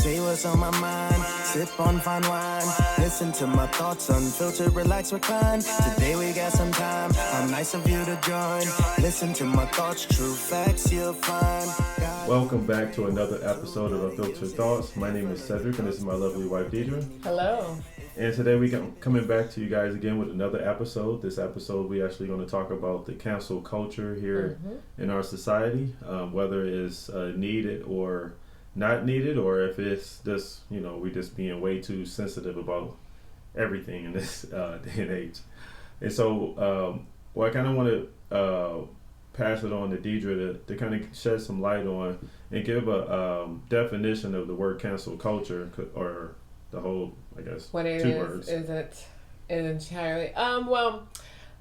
Say what's on my mind, sip on fine wine. Listen to my thoughts, unfiltered, relax, recline. Today we got some time, how nice of you to join. Listen to my thoughts, true facts you'll find. Welcome back to another episode of Unfiltered Thoughts. My name is Cedric and this is my lovely wife Deidre. Hello. And today we coming back to you guys again with another episode. This episode we actually going to talk about the cancel culture here in our society, whether it's needed or not needed, or if it's just, we just being way too sensitive about everything in this day and age. And so, I kind of want to pass it on to Deidre to kind of shed some light on and give a definition of the word cancel culture, or the whole, I guess, what it 2 is, words. Is it entirely?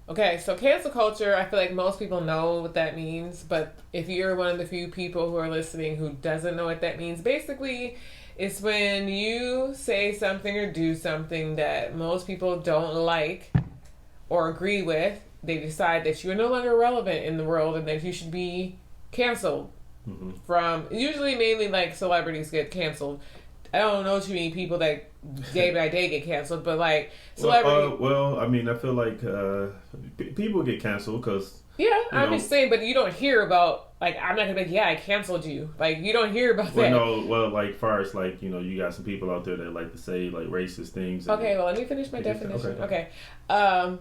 Okay, so cancel culture, I feel like most people know what that means, but if you're one of the few people who are listening who doesn't know what that means, basically it's when you say something or do something that most people don't like or agree with. They decide that you're no longer relevant in the world and that you should be canceled. From usually mainly like celebrities get canceled. I don't know too many people that day by day get canceled, but like celebrities. I feel like people get canceled because. Yeah, I'm just saying, but you don't hear about, like, I'm not gonna be like, yeah, I canceled you. Like, you don't hear about that. Like, far as, like, you got some people out there that like to say, like, racist things. Okay, well, let me finish my definition. Okay.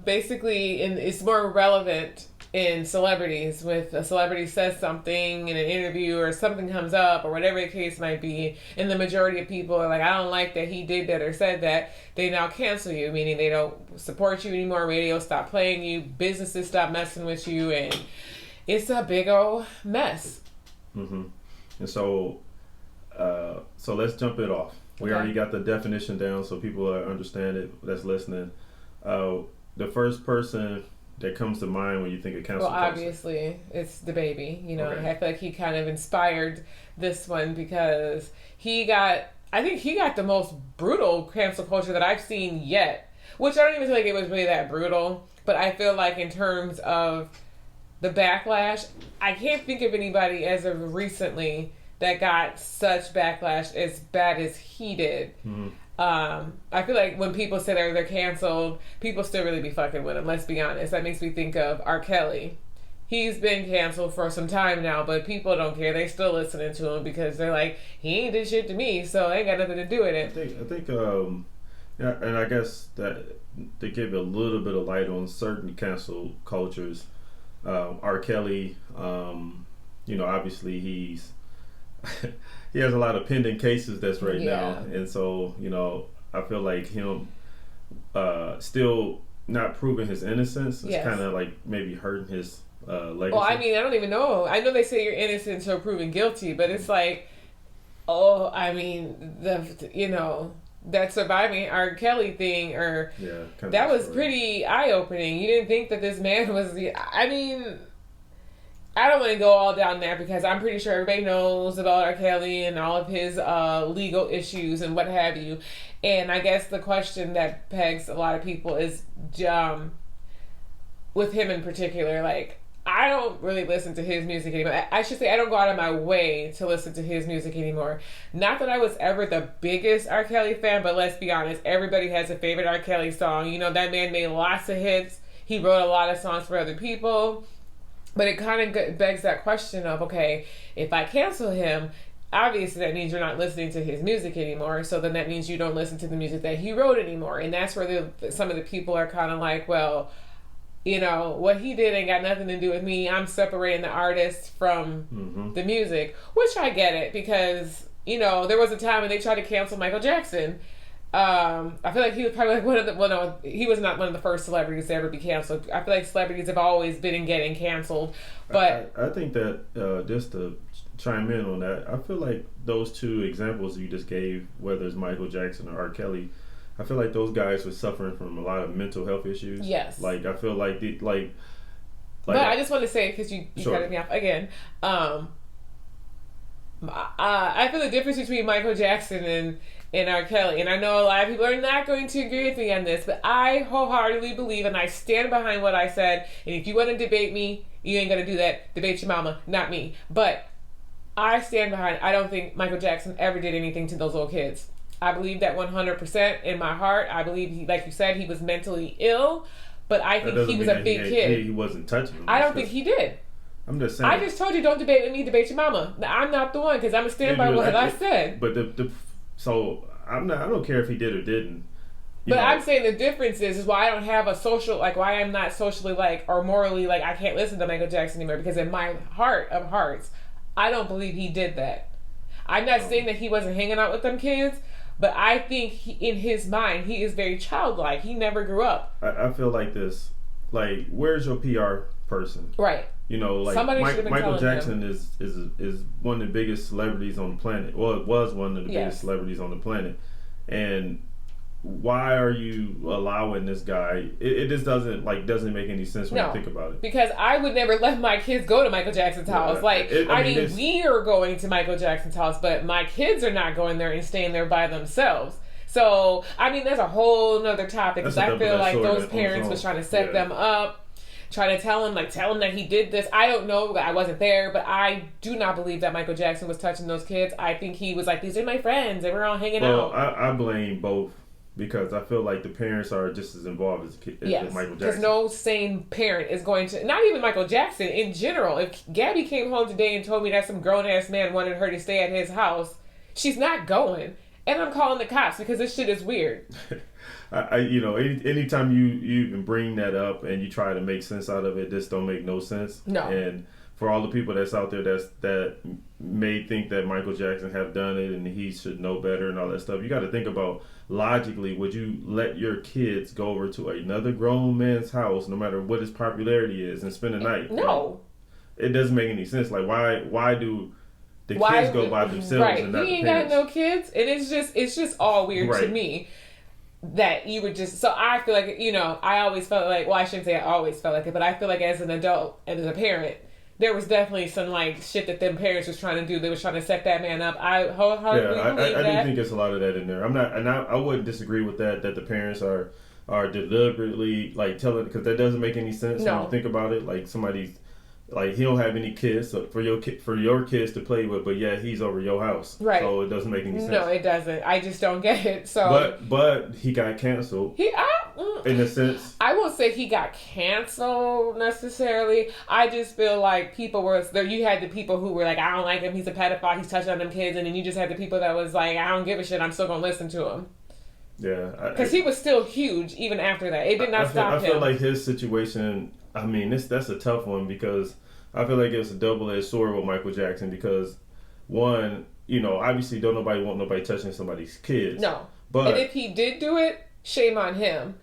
Basically, it's more relevant in celebrities. With a celebrity says something in an interview or something comes up or whatever the case might be, and the majority of people are like, I don't like that he did that or said that, they now cancel you, meaning they don't support you anymore, radio stop playing you, businesses stop messing with you, and it's a big old mess. And so let's jump it off. We already got the definition down so people understand it that's listening. The first person that comes to mind when you think of cancel culture? Well, obviously, it's the baby. Okay. I feel like he kind of inspired this one because I think he got the most brutal cancel culture that I've seen yet. Which I don't even feel like it was really that brutal. But I feel like in terms of the backlash, I can't think of anybody as of recently that got such backlash as bad as he did. I feel like when people say they're canceled, people still really be fucking with him, let's be honest. That makes me think of R. Kelly. He's been canceled for some time now, but people don't care. They still listening to him because they're like, he ain't did shit to me, so I ain't got nothing to do with it. I think and I guess that to give a little bit of light on certain cancel cultures, R. Kelly, obviously he's he has a lot of pending cases that's now, and so I feel like him still not proving his innocence is kind of like maybe hurting his legacy. Well, I mean, I don't even know. I know they say you're innocent until proven guilty, but it's like, that surviving R. Kelly thing, that was pretty eye-opening. You didn't think that this man was. I mean, I don't want to go all down there because I'm pretty sure everybody knows about R. Kelly and all of his legal issues and what have you. And I guess the question that pegs a lot of people is, with him in particular, like, I don't really listen to his music anymore. I should say I don't go out of my way to listen to his music anymore. Not that I was ever the biggest R. Kelly fan, but let's be honest, everybody has a favorite R. Kelly song. That man made lots of hits. He wrote a lot of songs for other people. But it kind of begs that question of, okay, if I cancel him, obviously that means you're not listening to his music anymore. So then that means you don't listen to the music that he wrote anymore. And that's where some of the people are kind of like, well, what he did ain't got nothing to do with me. I'm separating the artist from the music, which I get it because, there was a time when they tried to cancel Michael Jackson. I feel like he was probably like he was not one of the first celebrities to ever be canceled. I feel like celebrities have always been in getting canceled. But I think that, just to chime in on that, I feel like those two examples you just gave, whether it's Michael Jackson or R. Kelly, I feel like those guys were suffering from a lot of mental health issues. Yes. Like, I feel like but I just want to say, because you cut me off again, I feel the difference between Michael Jackson and R. Kelly, and I know a lot of people are not going to agree with me on this, but I wholeheartedly believe, and I stand behind what I said, and if you want to debate me, you ain't going to do that. Debate your mama, not me. But I stand behind. I don't think Michael Jackson ever did anything to those little kids. I believe that 100% in my heart. I believe he, like you said, he was mentally ill, but I think he was a big kid. He wasn't touching them. I don't think he did. I'm just saying. I just told you don't debate with me, debate your mama. I'm not the one because I'm gonna stand by what I said. But so I'm not. I don't care if he did or didn't. But I'm saying the difference is why I don't have a social, like why I'm not socially like or morally like I can't listen to Michael Jackson anymore, because in my heart of hearts, I don't believe he did that. I'm not saying that he wasn't hanging out with them kids, but I think in his mind he is very childlike. He never grew up. I feel like this. Like, where's your PR person? Right. You know, like Michael Jackson is one of the biggest celebrities on the planet. Well, it was one of the biggest celebrities on the planet, and why are you allowing this guy? It just doesn't make any sense when you think about it. Because I would never let my kids go to Michael Jackson's house. We are going to Michael Jackson's house, but my kids are not going there and staying there by themselves. So, I mean, there's a whole nother topic, because I feel like those parents was trying to set them up, trying to tell him that he did this. I don't know, I wasn't there, but I do not believe that Michael Jackson was touching those kids. I think he was like, these are my friends, and we're all hanging out. I blame both. Because I feel like the parents are just as involved as Michael Jackson. Because no sane parent is going to, not even Michael Jackson, in general. If Gabby came home today and told me that some grown-ass man wanted her to stay at his house, she's not going. And I'm calling the cops because this shit is weird. Anytime you even bring that up and you try to make sense out of it, this don't make no sense. No. And for all the people that's out there that may think that Michael Jackson have done it and he should know better and all that stuff, you got to think about logically, would you let your kids go over to another grown man's house, no matter what his popularity is, and spend the night? No. It doesn't make any sense. Like, why do the kids go by themselves and not he ain't the parents? got no kids, and it's just all weird to me that you would just. So I feel like, I always felt like, well, I shouldn't say I always felt like it, but I feel like as an adult and as a parent, there was definitely some like shit that them parents was trying to do. They was trying to set that man up. I wholeheartedly believe that. I do think there's a lot of that in there. I wouldn't disagree with that the parents are deliberately like telling, because that doesn't make any sense when you think about it. Like, somebody's like, he don't have any kids for your kids to play with, but he's over your house, right? So it doesn't make any sense. No, it doesn't. I just don't get it. So, but he got canceled. In a sense, I won't say he got canceled necessarily. I just feel like people were there. You had the people who were like, I don't like him, he's a pedophile, he's touching on them kids, and then you just had the people that was like, I don't give a shit, I'm still gonna listen to him. Yeah, because he was still huge even after that. It did not stop him. I feel like his situation. I mean, that's a tough one, because I feel like it's a double-edged sword with Michael Jackson, because one, obviously don't nobody want nobody touching somebody's kids. No. But and if he did do it, shame on him.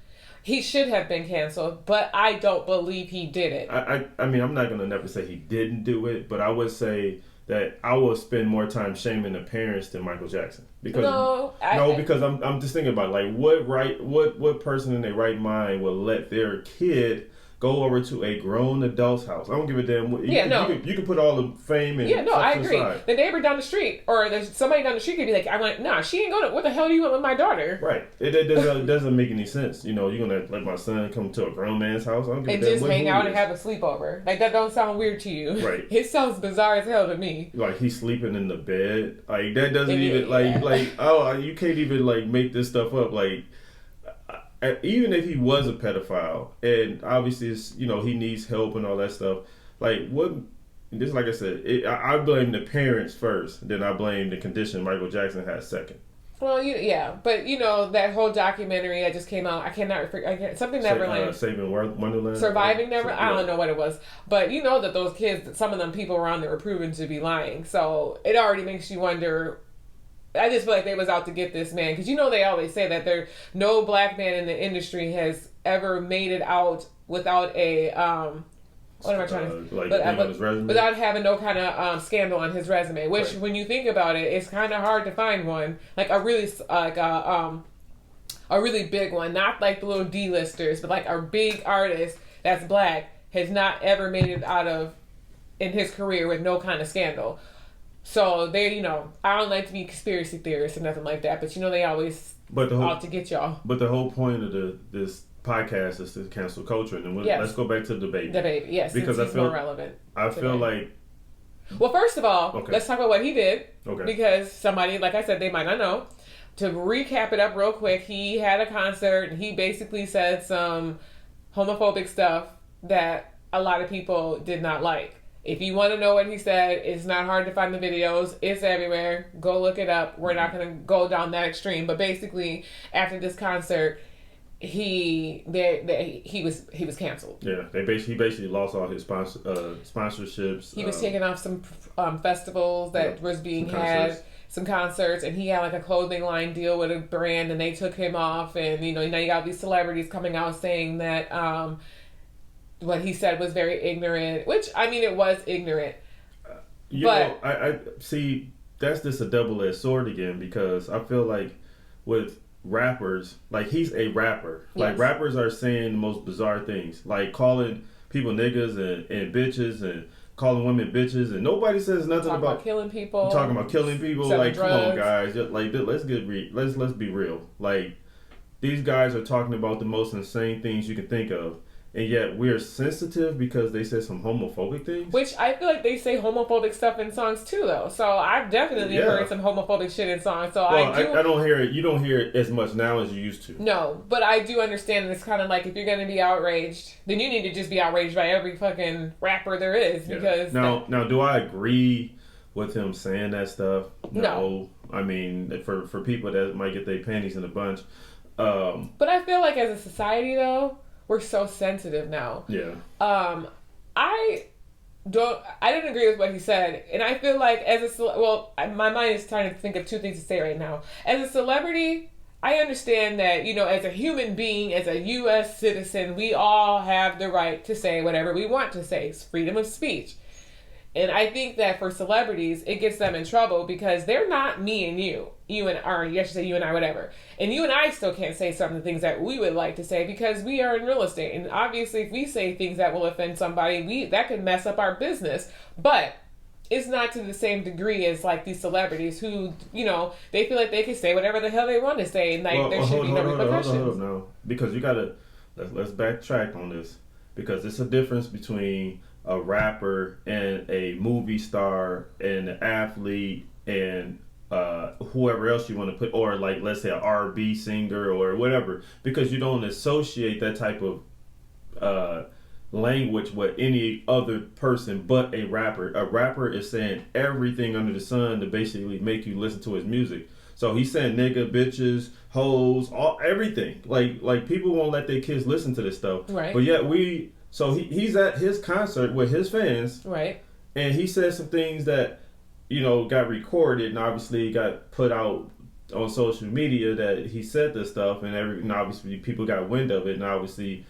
He should have been canceled, but I don't believe he did it. I mean, I'm not going to never say he didn't do it, but I would say that I will spend more time shaming the parents than Michael Jackson. Because because I'm just thinking about, like, what person in their right mind will let their kid go over to a grown adult's house? I don't give a damn. You can put all the fame and I agree. aside. The neighbor down the street, or there's somebody down the street could be like, she ain't going to, what the hell do you want with my daughter? Right. It doesn't make any sense. You're going to let my son come to a grown man's house? I don't give a damn. And just hang out and have a sleepover. Like, that don't sound weird to you. Right. It sounds bizarre as hell to me. Like, he's sleeping in the bed. Like, that doesn't you can't even, like, make this stuff up. Like, even if he was a pedophile, and obviously it's, he needs help and all that stuff, like, what, just like I said, I blame the parents first, then I blame the condition Michael Jackson had second. Well, but that whole documentary that just came out, I cannot something Neverland, Saving Wonderland, Surviving Neverland. I don't know what it was, but that those kids, some of them people around there were proven to be lying, so it already makes you wonder. I just feel like they was out to get this man, because they always say that no black man in the industry has ever made it out without a what am I trying to without having no kind of scandal on his resume. Which, when you think about it, it's kind of hard to find one, like a really a really big one, not like the little D-listers, but like a big artist that's black has not ever made it out in his career with no kind of scandal. So they, I don't like to be conspiracy theorists or nothing like that, but they always out to get y'all. But the whole point of this podcast is to cancel culture, and let's go back to the debate. Debate, yes, because I feel more relevant. I feel like Well, first of all, Okay. let's talk about what he did. Okay. Because somebody, like I said, they might not know. To recap it up real quick, he had a concert and he basically said some homophobic stuff that a lot of people did not like. If you want to know what he said, it's not hard to find the videos. It's everywhere. Go look it up. We're not going to go down that extreme. But basically, after this concert, he was canceled. Yeah, he basically lost all his sponsorships. He was taking off some festivals that was being had, some concerts, and he had like a clothing line deal with a brand, and they took him off. And now you got these celebrities coming out saying that what he said was very ignorant, which I mean it was ignorant. I see that's just a double-edged sword again, because I feel like with rappers, like he's a rapper. Like rappers are saying the most bizarre things, like calling people niggas and bitches and calling women bitches, and nobody says nothing about killing people. Talking about killing people. Like, drugs. Come on, guys. Like, let's be real. Like, these guys are talking about the most insane things you can think of. And yet we're sensitive because they said some homophobic things. Which I feel like they say homophobic stuff in songs too, though. So I've definitely heard some homophobic shit in songs. So I don't hear it. You don't hear it as much now as you used to. No, but I do understand that it's kind of like if you're going to be outraged, then you need to just be outraged by every fucking rapper there is. Because now, do I agree with him saying that stuff? No. I mean, for people that might get their panties in a bunch. But I feel like as a society, though, we're so sensitive now. Yeah. I didn't agree with what he said, and I feel like my mind is trying to think of two things to say right now. As a celebrity, I understand that, as a human being, as a U.S. citizen, we all have the right to say whatever we want to say. It's freedom of speech. And I think that for celebrities, it gets them in trouble because they're not me and you. You and I, whatever. And you and I still can't say some of the things that we would like to say because we are in real estate. And obviously, if we say things that will offend somebody, that could mess up our business. But it's not to the same degree as like these celebrities who, they feel like they can say whatever the hell they want to say. And there should be no repercussions. No, because you gotta, let's backtrack on this. Because it's a difference between a rapper and a movie star and an athlete and whoever else you want to put, or like let's say an R&B singer or whatever, because you don't associate that type of language with any other person but a rapper. A rapper is saying everything under the sun to basically make you listen to his music. So he's saying nigga, bitches, hoes, everything. Like people won't let their kids listen to this stuff. Right. But yet so he's at his concert with his fans. Right. And he said some things that, got recorded and obviously got put out on social media that he said this stuff, and obviously people got wind of it, and obviously,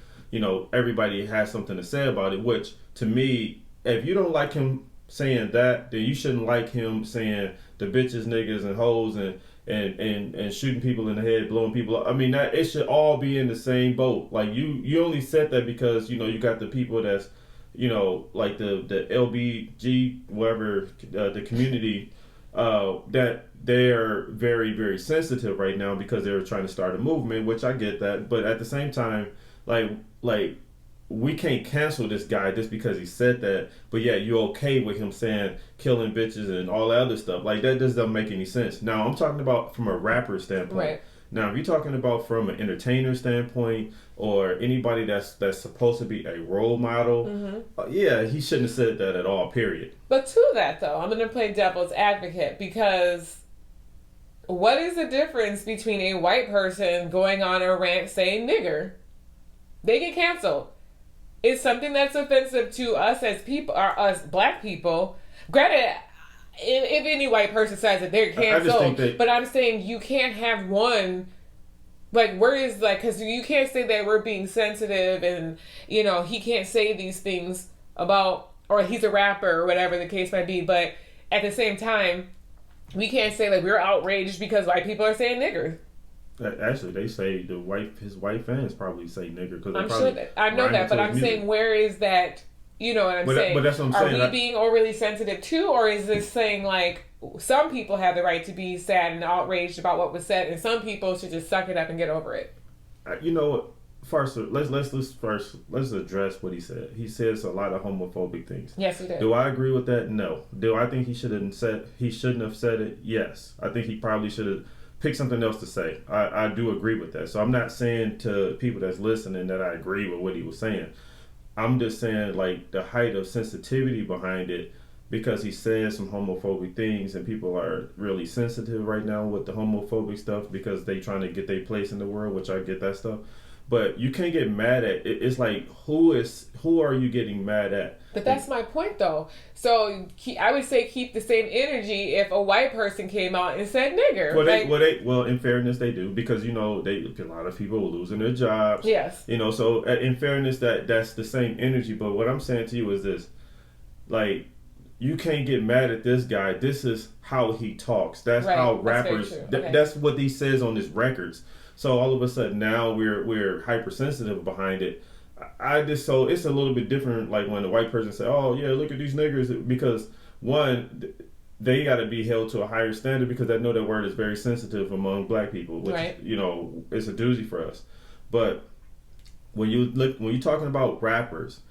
everybody has something to say about it, which to me, if you don't like him saying that, then you shouldn't like him saying the bitches, niggas, and hoes and shooting people in the head, blowing people up. I mean, that it should all be in the same boat. Like you only said that because you got the people that's like the LBG whatever the community that they're very, very sensitive right now because they're trying to start a movement, which I get that, but at the same time, like we can't cancel this guy just because he said that, but yeah, you're okay with him saying killing bitches and all that other stuff. Like, that just doesn't make any sense. Now, I'm talking about from a rapper standpoint. Right. Now, if you're talking about from an entertainer standpoint or anybody that's supposed to be a role model, yeah, he shouldn't have said that at all, period. But to that, though, I'm going to play devil's advocate because what is the difference between a white person going on a rant saying nigger? They get canceled. It's something that's offensive to us as people, or us black people. Granted, if any white person says that they're canceled, but I'm saying you can't have one, like, where is, like, because you can't say that we're being sensitive and, he can't say these things about, or he's a rapper or whatever the case might be, but at the same time, we can't say that we're outraged because white people are saying nigger. Actually, they say his white fans probably say nigger because I'm sure that I know that, but I'm saying where is that? You know what I'm saying? But that's what I'm saying. Are we being overly sensitive too, or is this saying like some people have the right to be sad and outraged about what was said, and some people should just suck it up and get over it? first let's address what he said. He says a lot of homophobic things. Yes, he did. Do I agree with that? No. Do I think he shouldn't have said it? Yes. I think he probably should have picked something else to say. I do agree with that. So I'm not saying to people that's listening that I agree with what he was saying. I'm just saying like the height of sensitivity behind it, because he says some homophobic things and people are really sensitive right now with the homophobic stuff because they trying to get their place in the world, which I get that stuff. But you can't get mad at it. It's like, who are you getting mad at? But that's my point, though. So I would say keep the same energy if a white person came out and said nigger. Well, in fairness, they do, because a lot of people are losing their jobs. Yes. So in fairness, that's the same energy. But what I'm saying to you is this, like, you can't get mad at this guy. This is how he talks. That's right. How rappers. That's what he says on his records. So all of a sudden now we're hypersensitive behind it. So it's a little bit different. Like when the white person say, "Oh yeah, look at these niggers," because one, they got to be held to a higher standard because I know that word is very sensitive among black people, which right. It's a doozy for us. But when you're talking about rappers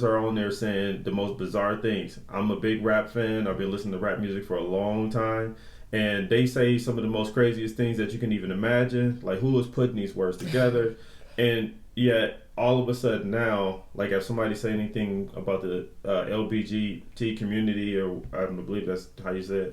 are on there saying the most bizarre things. I'm a big rap fan. I've been listening to rap music for a long time. And they say some of the most craziest things that you can even imagine. Like, who is putting these words together? And yet, all of a sudden now, like if somebody say anything about the LGBT community, or I don't believe that's how you say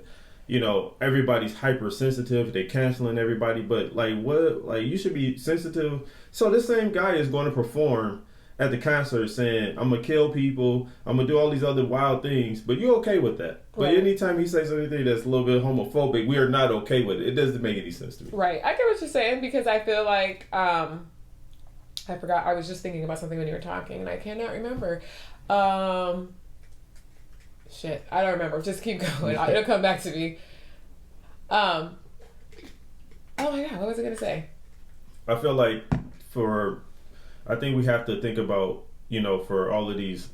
it, everybody's hypersensitive. They're canceling everybody. But, like, what? Like, you should be sensitive. So this same guy is going to perform at the concert saying, I'm going to kill people, I'm going to do all these other wild things, but you're okay with that. Right. But anytime he says anything that's a little bit homophobic, we are not okay with it. It doesn't make any sense to me. Right. I get what you're saying, because I feel like, I forgot, I was just thinking about something when you were talking, and I cannot remember. Shit, I don't remember. Just keep going. It'll come back to me. Oh my God, what was I going to say? I feel like I think we have to think about, for all of these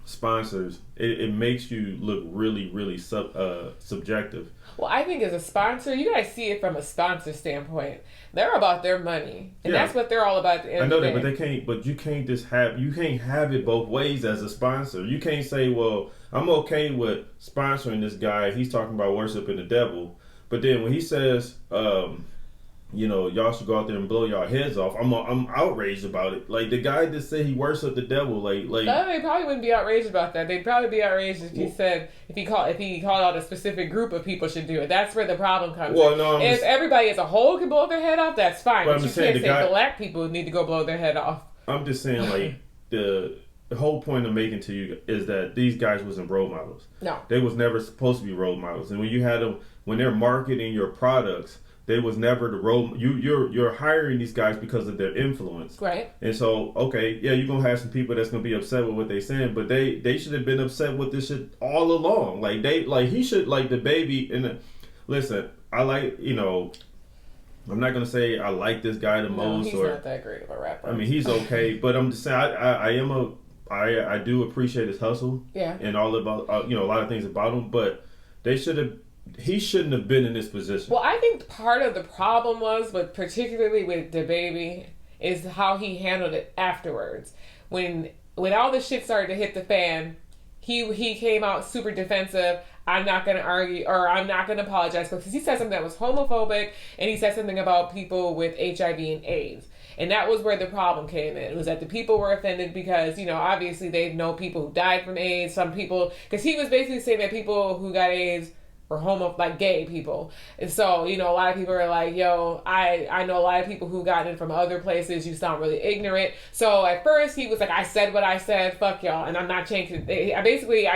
sponsors, it makes you look really, really subjective. Well, I think as a sponsor, you gotta see it from a sponsor standpoint. They're about their money, and that's what they're all about. At the end I know of the that, day. but you can't have it both ways as a sponsor. You can't say, well, I'm okay with sponsoring this guy. He's talking about worshiping the devil, but then when he says, y'all should go out there and blow y'all heads off, I'm outraged about it. Like, the guy that said he worshipped the devil, like. No, they probably wouldn't be outraged about that. They'd probably be outraged if he called out a specific group of people should do it. That's where the problem comes in. No, if everybody as a whole can blow their head off, that's fine. But you can't say black people need to go blow their head off. I'm just saying, like, the whole point I'm making to you is that these guys wasn't role models. No, they was never supposed to be role models. And when you had them, when they're marketing your products, they was never the role. You're hiring these guys because of their influence, right? And so, okay, yeah, you're gonna have some people that's gonna be upset with what they're saying, but they should have been upset with this shit all along. He should, like, the baby. And listen, I like, I'm not gonna say I like this guy the most. He's not that great of a rapper. I mean, he's okay, but I'm just saying I do appreciate his hustle, and all about a lot of things about him, but he shouldn't have been in this position. Well, I think part of the problem was, but particularly with DaBaby, is how he handled it afterwards. When all the shit started to hit the fan, he came out super defensive. I'm not going to argue, or I'm not going to apologize, because he said something that was homophobic, and he said something about people with HIV and AIDS. And that was where the problem came in. It was that the people were offended because, obviously they know people who died from AIDS. Some people, because he was basically saying that people who got AIDS or gay people. And so, a lot of people are like, yo, I know a lot of people who got in from other places. You sound really ignorant. So at first he was like, I said what I said, fuck y'all, and I'm not changing. I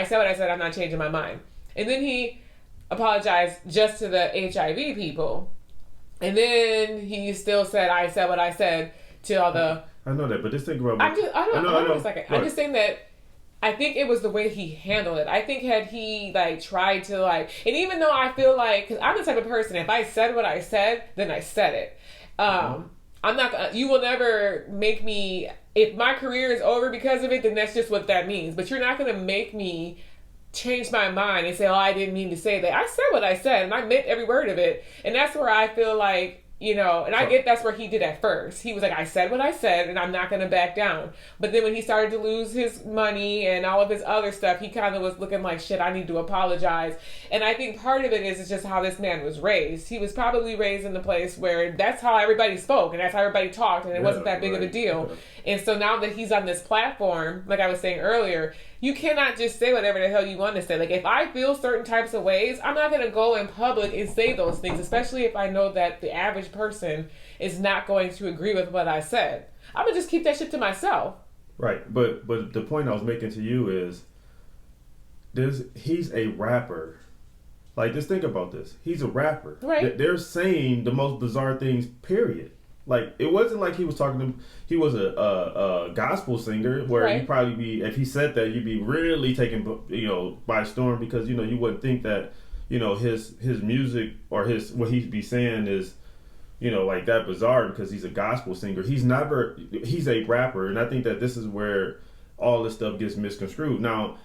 said what I said, I'm not changing my mind. And then he apologized just to the HIV people. And then he still said, I said what I said to all the... I know that, but just think about... I'm just saying that I think it was the way he handled it. I think had he, tried to, and even though I feel like... Because I'm the type of person, if I said what I said, then I said it. I'm not gonna... You will never make me... If my career is over because of it, then that's just what that means. But you're not going to make me change my mind and say, I didn't mean to say that. I said what I said, and I meant every word of it. And that's where I feel like You know, and I get that's where he did at first. He was like, I said what I said, and I'm not going to back down. But then when he started to lose his money and all of his other stuff, he kind of was looking like, shit, I need to apologize. And I think part of it is just how this man was raised. He was probably raised in a place where that's how everybody spoke, and that's how everybody talked, and it wasn't that big of a deal. And so now that he's on this platform, like I was saying earlier, you cannot just say whatever the hell you want to say. Like, if I feel certain types of ways, I'm not going to go in public and say those things, especially if I know that the average person is not going to agree with what I said. I'm going to just keep that shit to myself. Right. But the point I was making to you is he's a rapper. Like, just think about this. He's a rapper. Right. They're saying the most bizarre things, period. Like, it wasn't like he was he was a gospel singer where you'd probably be, if he said that, you'd be really taken, by storm, because, you wouldn't think that, his music or what he'd be saying is, like that bizarre because he's a gospel singer. He's a rapper. And I think that this is where all this stuff gets misconstrued. Now,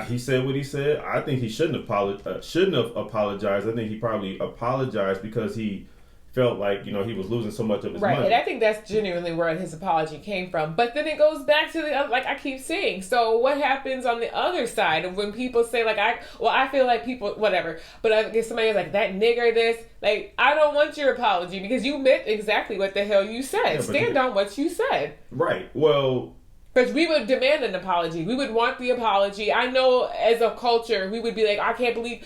he said what he said. I think he shouldn't have apologized. I think he probably apologized because he felt like, he was losing so much of his money. And I think that's genuinely where his apology came from. But then it goes back to the other, like I keep saying. So what happens on the other side of when people say, like, I feel like people, whatever. But I guess somebody is like, that nigger this. Like, I don't want your apology because you meant exactly what the hell you said. Yeah, stand on what you said. Right. Well, because we would demand an apology. We would want the apology. I know as a culture, we would be like, I can't believe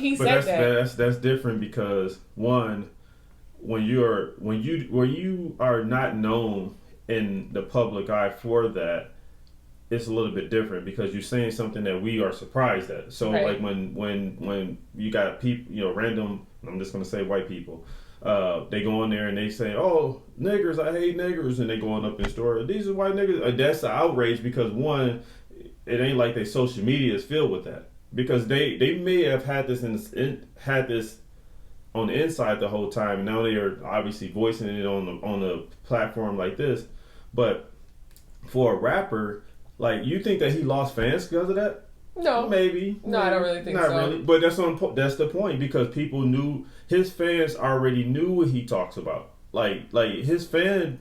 he said that. That's different because, one, when you are not known in the public eye for that, it's a little bit different because you're saying something that we are surprised at. So like when you got people, random, I'm just gonna say white people, they go in there and they say, oh, niggers, I hate niggers, and they going up in the store, these are white niggers. That's an outrage because, one, it ain't like their social media is filled with that, because they may have had this on the inside the whole time, and now they are obviously voicing it on the platform like this. But for a rapper, like, you think that he lost fans because of that? No, maybe. No, I don't really think so. Not really, but that's the point, because people knew, his fans already knew what he talks about. Like his fans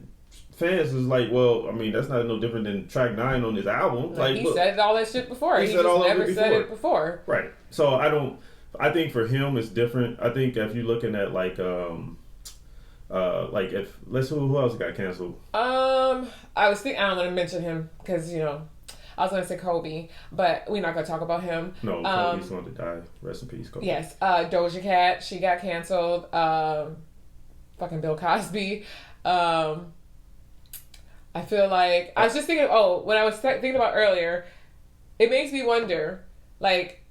is like, well, I mean, that's not no different than track 9 on his album. Like, he said all that shit before. He just never said it before. Right. So I think for him it's different. I think if you're looking at who else got canceled? I was thinking, I don't want to mention him because I was gonna say Kobe, but we're not gonna talk about him. No, Kobe's going to die. Rest in peace, Kobe. Yes, Doja Cat, she got canceled. Fucking Bill Cosby. I feel like I was just thinking. Oh, when I was thinking about earlier, it makes me wonder, like,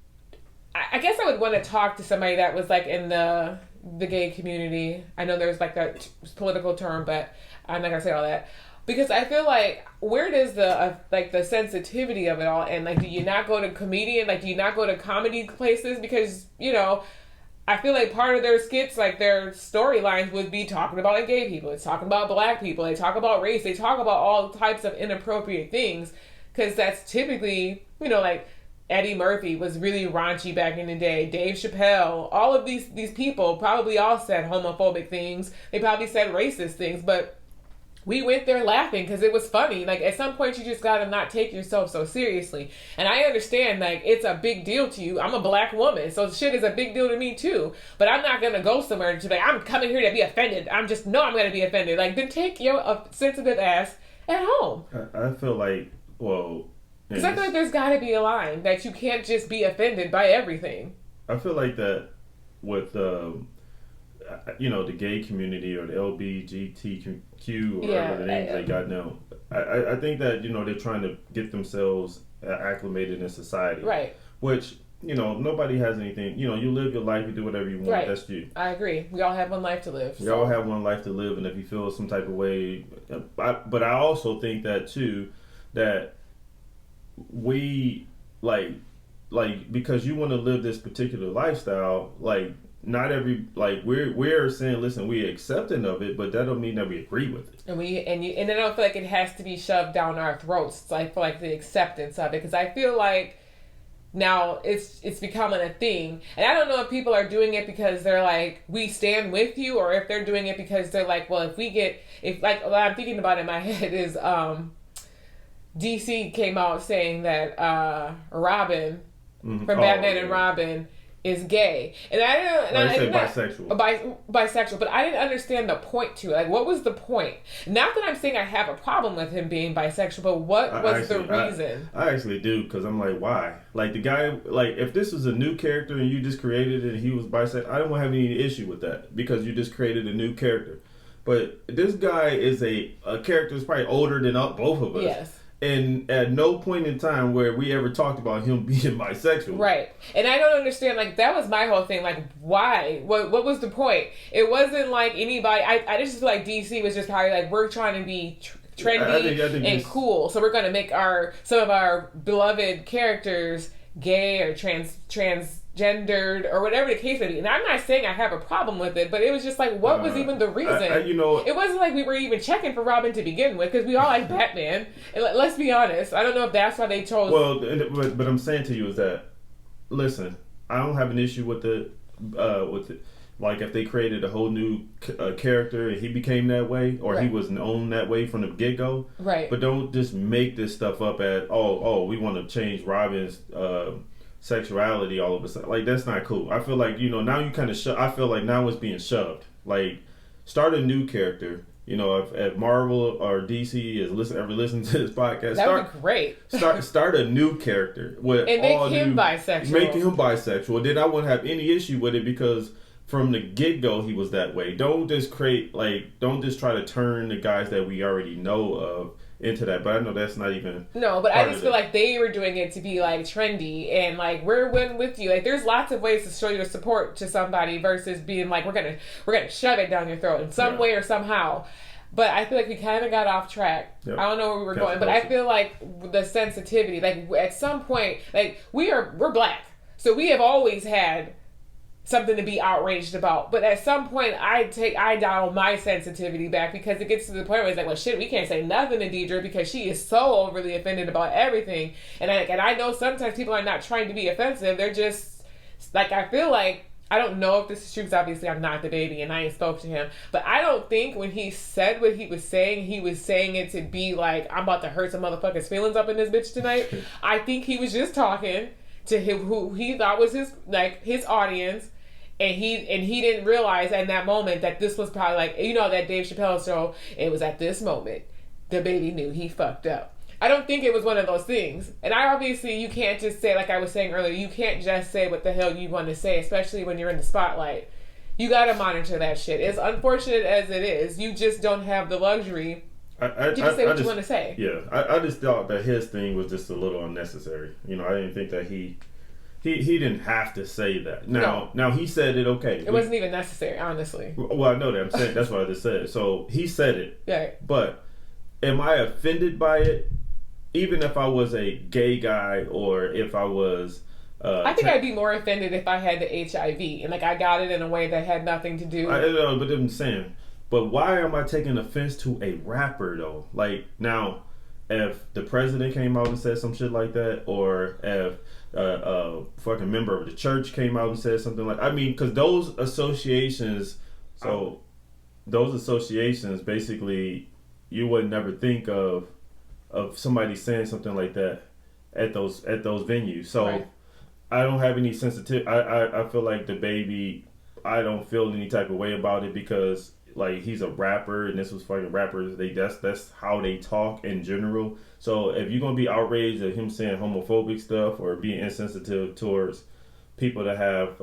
I guess I would want to talk to somebody that was like in the gay community. I know there's like a political term, but I'm not gonna say all that, because I feel like, where does the sensitivity of it all end? Like, do you not go to comedian? Like, do you not go to comedy places? Because I feel like part of their skits, like their storylines, would be talking about like gay people. It's talking about black people. They talk about race. They talk about all types of inappropriate things, because that's typically like. Eddie Murphy was really raunchy back in the day. Dave Chappelle, all of these people probably all said homophobic things. They probably said racist things, but we went there laughing because it was funny. Like, at some point, you just gotta not take yourself so seriously. And I understand, like, it's a big deal to you. I'm a black woman, so shit is a big deal to me too. But I'm not gonna go somewhere and be like, I'm coming here to be offended. I'm gonna be offended. Like, then take your sensitive ass at home. I feel like, well... Because I feel like there's got to be a line that you can't just be offended by everything. I feel like that with, the gay community or the LGBTQ or whatever the names they got now. I think that, they're trying to get themselves acclimated in society. Right. Which, nobody has anything. You live your life, you do whatever you want. Right. That's you. I agree. We all have one life to live. We all have one life to live, and if you feel some type of way... But I also think that, too, that... we because you want to live this particular lifestyle, like, not every, like, we're saying, listen, we're accepting of it, but that don't mean that we agree with it. And I don't feel like it has to be shoved down our throats. It's like, for like the acceptance of it, because I feel like now it's becoming a thing. And I don't know if people are doing it because they're like, we stand with you, or if they're doing it because they're like, well, what I'm thinking about in my head is DC came out saying that Robin from Batman and Robin is gay, and I didn't. I said bisexual. Bisexual, but I didn't understand the point to it. Like, what was the point? Not that I'm saying I have a problem with him being bisexual, but what was the reason? I actually do, because I'm like, why? Like, the guy, like, if this was a new character and you just created it and he was bisexual, I don't have any issue with that, because you just created a new character. But this guy is a character that's probably older than both of us. Yes. And at no point in time where we ever talked about him being bisexual. Right. And I don't understand, like, that was my whole thing. Like, why? What was the point? It wasn't like anybody, I just feel like DC was just probably like, we're trying to be trendy I think and cool. So we're going to make some of our beloved characters gay or transgendered or whatever the case may be. And I'm not saying I have a problem with it, but it was just like, what was even the reason? It wasn't like we were even checking for Robin to begin with, because we all like Batman. And let's be honest, I don't know if that's why they chose. Well, but I'm saying to you is that, listen, I don't have an issue with it. Like, if they created a whole new character and he became that way, or he was known that way from the get-go. Right. But don't just make this stuff up at, we want to change Robin's sexuality all of a sudden. Like, that's not cool. I feel like, now you kind of I feel like now it's being shoved. Like, start a new character. If Marvel or DC is ever listening to this podcast, that would be great. start a new character with and make him bisexual. Make him bisexual. Then I wouldn't have any issue with it, because from the get-go he was that way. Don't just try to turn the guys that we already know of into that. But I know that's not even but I just feel like they were doing it to be like trendy and like, we're with you. Like, there's lots of ways to show your support to somebody versus being like, we're gonna shove it down your throat in some way or somehow. But I feel like we kind of got off track. Yep. I don't know where we were going, but I feel like the sensitivity, like, at some point, like, we're black, so we have always had something to be outraged about. But at some point, I dial my sensitivity back, because it gets to the point where it's like, well, shit, we can't say nothing to Deidre because she is so overly offended about everything. And I know sometimes people are not trying to be offensive. They're just, like, I feel like, I don't know if this is true, because obviously I'm not the baby and I ain't spoke to him. But I don't think when he said what he was saying it to be like, I'm about to hurt some motherfuckers' feelings up in this bitch tonight. I think he was just talking to him, who he thought was his audience. And he didn't realize in that moment that this was probably like, that Dave Chappelle show, it was at this moment the baby knew he fucked up. I don't think it was one of those things. And obviously you can't just say, like I was saying earlier, you can't just say what the hell you want to say, especially when you're in the spotlight. You got to monitor that shit. As unfortunate as it is, you just don't have the luxury to just say what you want to say. Yeah, I just thought that his thing was just a little unnecessary. I didn't think that he didn't have to say that. Now he said it, okay. It wasn't even necessary, honestly. Well, I know that. I'm saying that's what I just said. So he said it. Yeah. But am I offended by it? Even if I was a gay guy, or if I was... I think I'd be more offended if I had the HIV and like I got it in a way that had nothing to do. But I'm saying, but why am I taking offense to a rapper though? Like, now, if the president came out and said some shit like that, or if a fucking member of the church came out and said something like, because those associations, basically, you would never think of somebody saying something like that at those venues. So right. I don't have any sensitivity. I feel like the baby, I don't feel any type of way about it, because like, he's a rapper and this was fucking rappers. That's how they talk in general. So if you're gonna be outraged at him saying homophobic stuff or being insensitive towards people that have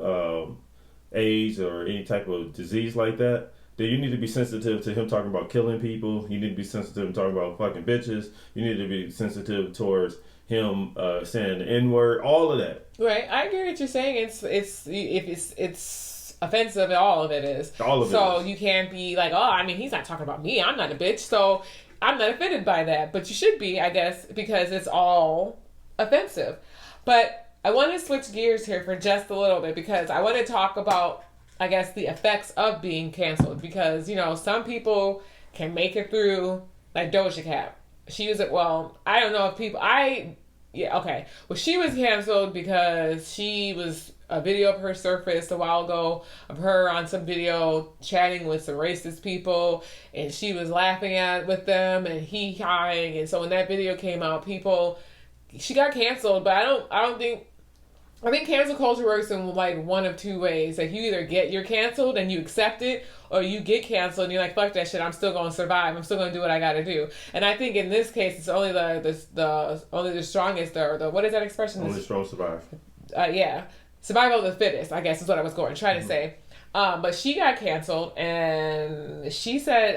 AIDS or any type of disease like that, then you need to be sensitive to him talking about killing people. You need to be sensitive to talking about fucking bitches. You need to be sensitive towards him saying the N-word, all of that. Right, I agree with what you're saying. It's offensive, all of it is. All of it. So you can't be like, he's not talking about me. I'm not a bitch, so I'm not offended by that. But you should be, I guess, because it's all offensive. But I want to switch gears here for just a little bit, because I want to talk about, I guess, the effects of being canceled. Because, some people can make it through, like Doja Cat. She was, I don't know if people, Yeah, okay. Well, she was canceled because a video of her surfaced a while ago of her on some video chatting with some racist people, and she was laughing with them and hee-hawing, and so when that video came out, she got canceled, but I think cancel culture works in like one of two ways. Like you either you're canceled and you accept it, or you get canceled and you're like, fuck that shit, I'm still gonna survive. I'm still gonna do what I gotta do. And I think in this case, it's only the strongest, or what is that expression? Only strong survive. Yeah, survival of the fittest, I guess is what I was trying to say. But she got canceled, and she said,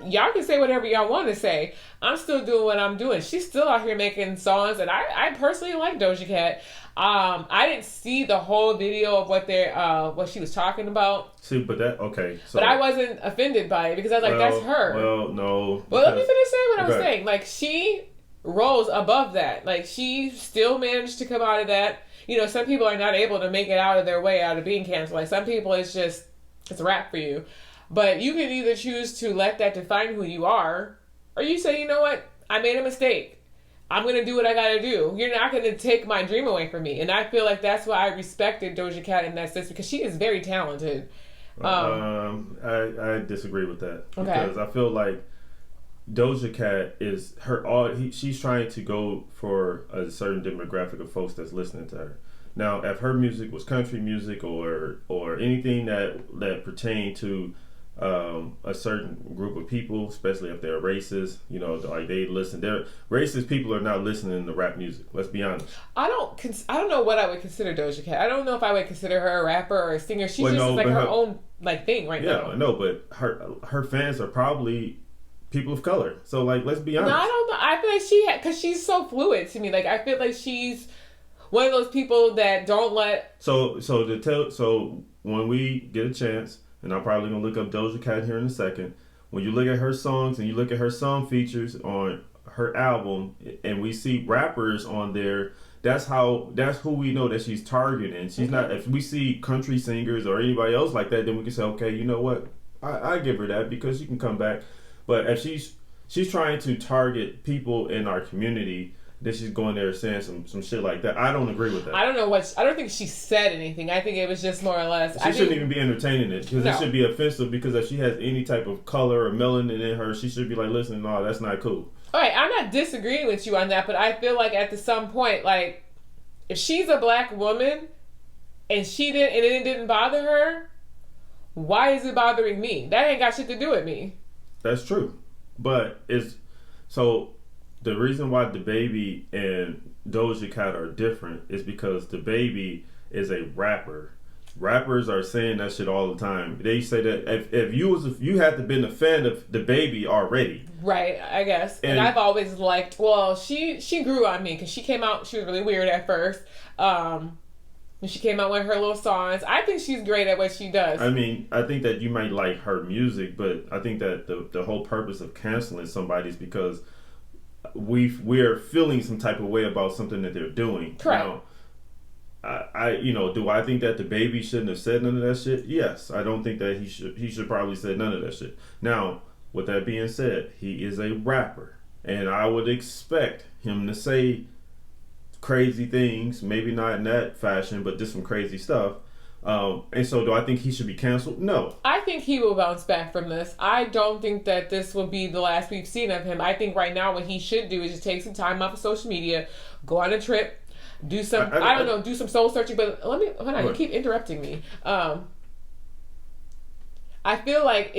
y'all can say whatever y'all want to say. I'm still doing what I'm doing. She's still out here making songs, and I personally like Doja Cat. I didn't see the whole video of what she was talking about. See, but okay. So, but I wasn't offended by it because I was like, that's her. Well, no. Well, let me finish saying what I was saying. Like, she rose above that. Like, she still managed to come out of that. You know, some people are not able to make it out of their way out of being canceled. Like, some people, it's a wrap for you. But you can either choose to let that define who you are, or you say, you know what, I made a mistake. I'm going to do what I got to do. You're not going to take my dream away from me. And I feel like that's why I respected Doja Cat in that sense, because she is very talented. I disagree with that. Okay. Because I feel like Doja Cat she's trying to go for a certain demographic of folks that's listening to her. Now, if her music was country music or anything that pertained to a certain group of people, especially if they're racist, you know, like they listen. Racist people are not listening to rap music. Let's be honest. I don't know what I would consider Doja Cat. I don't know if I would consider her a rapper or a singer. She's her own thing right now. Yeah, I know, but her fans are probably people of color. So like, let's be honest. No, I don't know. I feel like because she's so fluid to me. Like I feel like she's one of those people that don't let. So when we get a chance. And I'm probably going to look up Doja Cat here in a second. When you look at her songs and you look at her song features on her album and we see rappers on there, that's who we know that she's targeting. She's not, if we see country singers or anybody else like that, then we can say, okay, you know what? I give her that because she can come back. But if she's trying to target people in our community, then she's going there saying some shit like that. I don't agree with that. I don't think she said anything. I think it was just more or less. She shouldn't even be entertaining it because it should be offensive. Because if she has any type of color or melanin in her, she should be like, listen, no, that's not cool. All right, I'm not disagreeing with you on that, but I feel like at some point, like if she's a black woman and it didn't bother her, why is it bothering me? That ain't got shit to do with me. That's true, but the reason why DaBaby and Doja Cat are different is because DaBaby is a rapper. Rappers are saying that shit all the time. They say that if you had to been a fan of DaBaby already, right? I guess. And I've always liked. Well, she grew on me because she came out. She was really weird at first. And she came out with her little songs. I think she's great at what she does. I mean, I think that you might like her music, but I think that the whole purpose of canceling somebody is because we're feeling some type of way about something that they're doing. Correct. Now, do I think that DaBaby shouldn't have said none of that shit? Yes. I don't think that he should probably said none of that shit. Now, with that being said, he is a rapper, and I would expect him to say crazy things, maybe not in that fashion, but just some crazy stuff. And so do I think he should be canceled? No. I think he will bounce back from this. I don't think that this will be the last we've seen of him. I think right now what he should do is just take some time off of social media, go on a trip, do some, do some soul searching. But hold on, you keep interrupting me. I feel like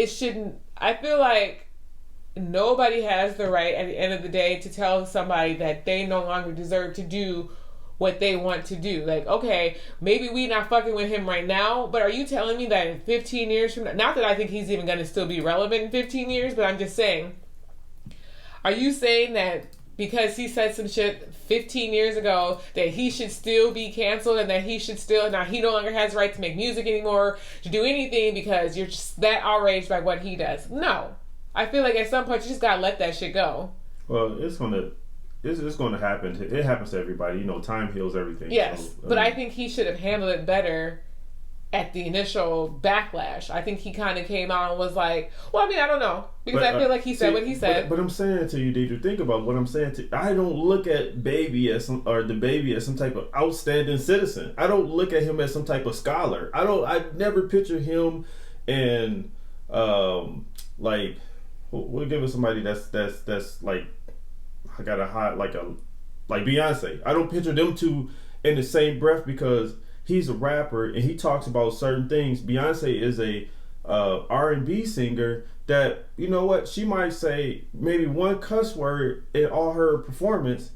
nobody has the right at the end of the day to tell somebody that they no longer deserve to do what they want to do. Like, okay, maybe we not fucking with him right now, but are you telling me that in 15 years from now, not that I think he's even going to still be relevant in 15 years, but I'm just saying, are you saying that because he said some shit 15 years ago that he should still be canceled and that he should still, now he no longer has the right to make music anymore, to do anything because you're just that outraged by what he does? No. I feel like at some point you just gotta let that shit go. Well, it's going to happen. It happens to everybody. Time heals everything. Yes, but I think he should have handled it better at the initial backlash. I think he kind of came out and was like, well, I mean, I don't know. Because I feel like he said what he said. But I'm saying to you, Deidre, think about what I'm saying to you. I don't look at Baby as the Baby as some type of outstanding citizen. I don't look at him as some type of scholar. I never picture him and like, we'll give it somebody that's like, I got a hot, like Beyonce. I don't picture them two in the same breath because he's a rapper and he talks about certain things. Beyonce is a R&B singer that, you know what, she might say maybe one cuss word in all her performance,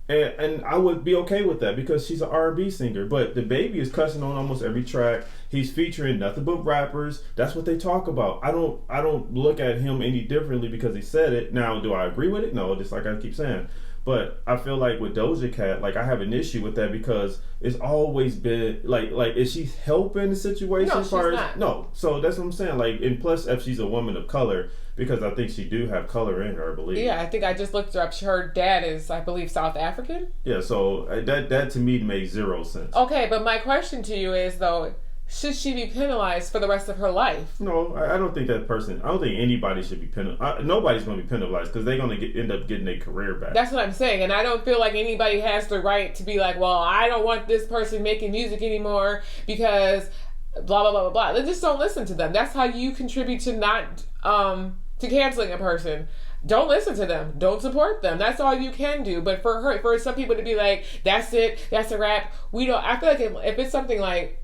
and I would be okay with that because she's an R&B singer. But the Baby is cussing on almost every track. He's featuring nothing but rappers. That's what they talk about. I don't look at him any differently because he said it. Now, do I agree with it? No, just like I keep saying. But I feel like with Doja Cat, like I have an issue with that because it's always been like is she helping the situation? No, she's not. No. So that's what I'm saying. Like, and plus if she's a woman of color, because I think she do have color in her, I believe. Yeah, I think I just looked her up. Her dad is, I believe, South African. Yeah, so that to me makes zero sense. Okay, but my question to you is though, should she be penalized for the rest of her life? No, I don't think that person. I don't think anybody should be penalized. Nobody's going to be penalized because they're going to end up getting their career back. That's what I'm saying, and I don't feel like anybody has the right to be like, well, I don't want this person making music anymore because blah blah blah blah blah. Just don't listen to them. That's how you contribute to not to canceling a person. Don't listen to them. Don't support them. That's all you can do. But for some people to be like, that's it, that's a wrap. We don't. I feel like if it's something like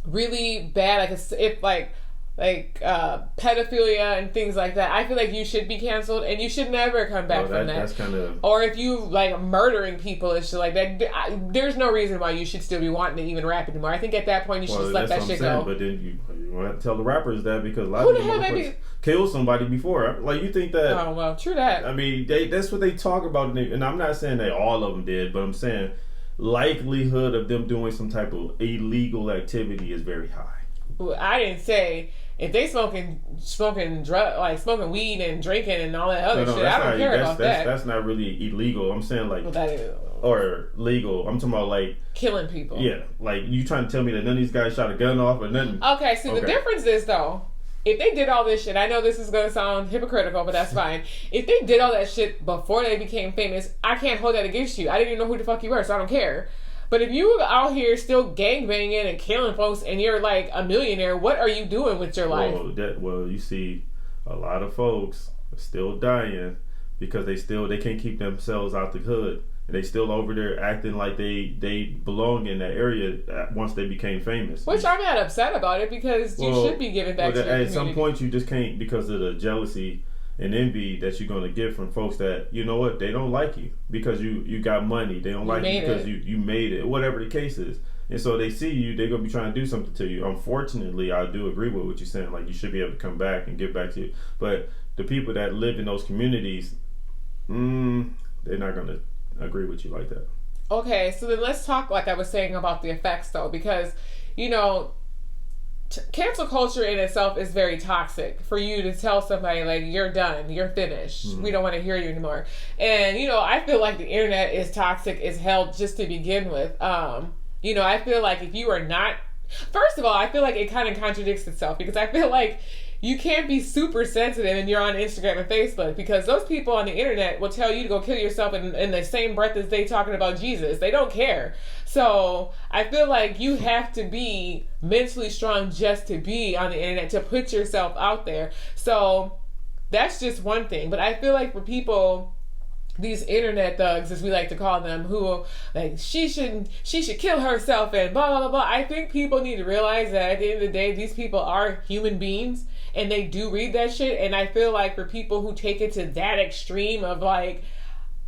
really bad, like pedophilia and things like that, I feel like you should be canceled and you should never come back from that. That's kind of. Or if you like murdering people and shit like that, there's no reason why you should still be wanting to even rap anymore. I think at that point you should just let that shit go. But then you want to tell the rappers that because a lot of them killed somebody before. Like, you think that? Oh well, true that. I mean, that's what they talk about, and I'm not saying that all of them did, but I'm saying likelihood of them doing some type of illegal activity is very high. Well, I didn't say if they smoking drug, like smoking weed and drinking and all that other shit. I don't care about that. That's not really illegal. I'm saying like, well, that is, or legal. I'm talking about like killing people. Yeah, like you trying to tell me that none of these guys shot a gun off or nothing. Okay, so the difference is though, if they did all this shit, I know this is going to sound hypocritical, but that's fine. If they did all that shit before they became famous, I can't hold that against you. I didn't even know who the fuck you were, so I don't care. But if you out here still gangbanging and killing folks and you're like a millionaire, what are you doing with your life? Well, you see, a lot of folks are still dying because they can't keep themselves out the hood. And they still over there acting like they belong in that area once they became famous. Which I'm not upset about it because you should be giving back to your community. At some point, you just can't because of the jealousy and envy that you're going to get from folks that, you know what, they don't like you because you got money. They don't like you because you made it, whatever the case is. And so they see you, they're going to be trying to do something to you. Unfortunately, I do agree with what you're saying. Like, you should be able to come back and give back to you. But the people that live in those communities, they're not going to agree with you like that. Okay, so then let's talk, like I was saying, about the effects though, because cancel culture in itself is very toxic. For you to tell somebody like, you're done, you're finished, we don't want to hear you anymore. And I feel like the internet is toxic as hell just to begin with. I feel like if you are not, first of all, I feel like it kind of contradicts itself because I feel like you can't be super sensitive and you're on Instagram and Facebook because those people on the internet will tell you to go kill yourself in the same breath as they talking about Jesus. They don't care. So I feel like you have to be mentally strong just to be on the internet, to put yourself out there. So that's just one thing. But I feel like for people, these internet thugs, as we like to call them, who like she should kill herself and blah blah blah blah. I think people need to realize that at the end of the day, these people are human beings and they do read that shit. And I feel like for people who take it to that extreme of like,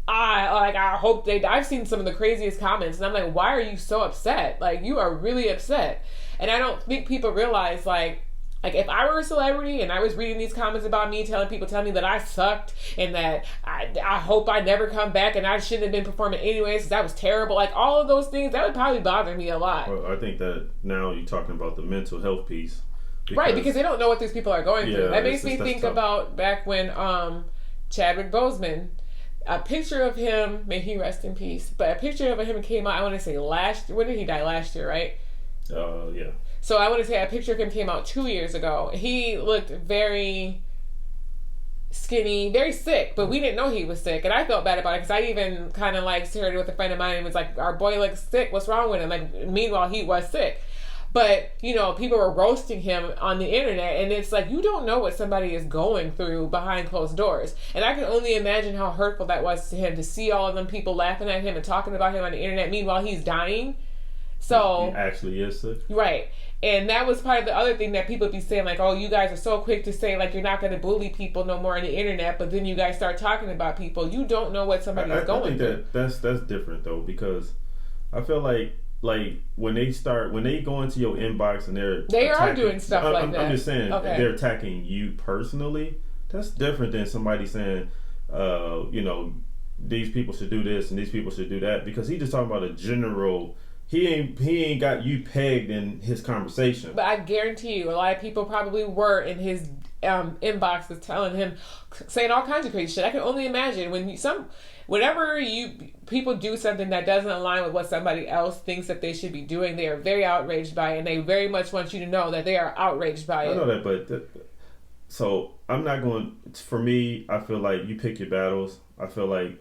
I hope they. I've seen some of the craziest comments, and I'm like, why are you so upset? Like, you are really upset. And I don't think people realize like if I were a celebrity and I was reading these comments about me, telling me that I sucked and that I hope I never come back and I shouldn't have been performing anyways because that was terrible. Like, all of those things, that would probably bother me a lot. Well, I think that now you're talking about the mental health piece. Right, because they don't know what these people are going through. That makes me think about back when Chadwick Boseman, a picture of him, may he rest in peace, but a picture of him came out, I want to say when did he die? Last year, right? Yeah. So I want to say a picture of him came out 2 years ago. He looked very skinny, very sick, but we didn't know he was sick, and I felt bad about it because I even kind of like shared it with a friend of mine and was like, our boy looks sick, what's wrong with him? Like, meanwhile he was sick. But, you know, people were roasting him on the internet, and it's like, you don't know what somebody is going through behind closed doors. And I can only imagine how hurtful that was to him, to see all of them people laughing at him and talking about him on the internet, meanwhile he's dying. So he actually is sick. Right. And that was part of the other thing that people be saying, like, oh, you guys are so quick to say, like, you're not going to bully people no more on the internet, but then you guys start talking about people. You don't know what somebody is going through. I think that's different, though, because I feel like when they go into your inbox and they are doing stuff like that. I'm just saying, they're attacking you personally. That's different than somebody saying, you know, these people should do this and these people should do that, because he just talking about a general. He ain't got you pegged in his conversation. But I guarantee you, a lot of people probably were in his inboxes telling him, saying all kinds of crazy shit. I can only imagine whenever people do something that doesn't align with what somebody else thinks that they should be doing, they are very outraged by it, and they very much want you to know that they are outraged by it. I know that, but so I'm not going. For me, I feel like you pick your battles. I feel like.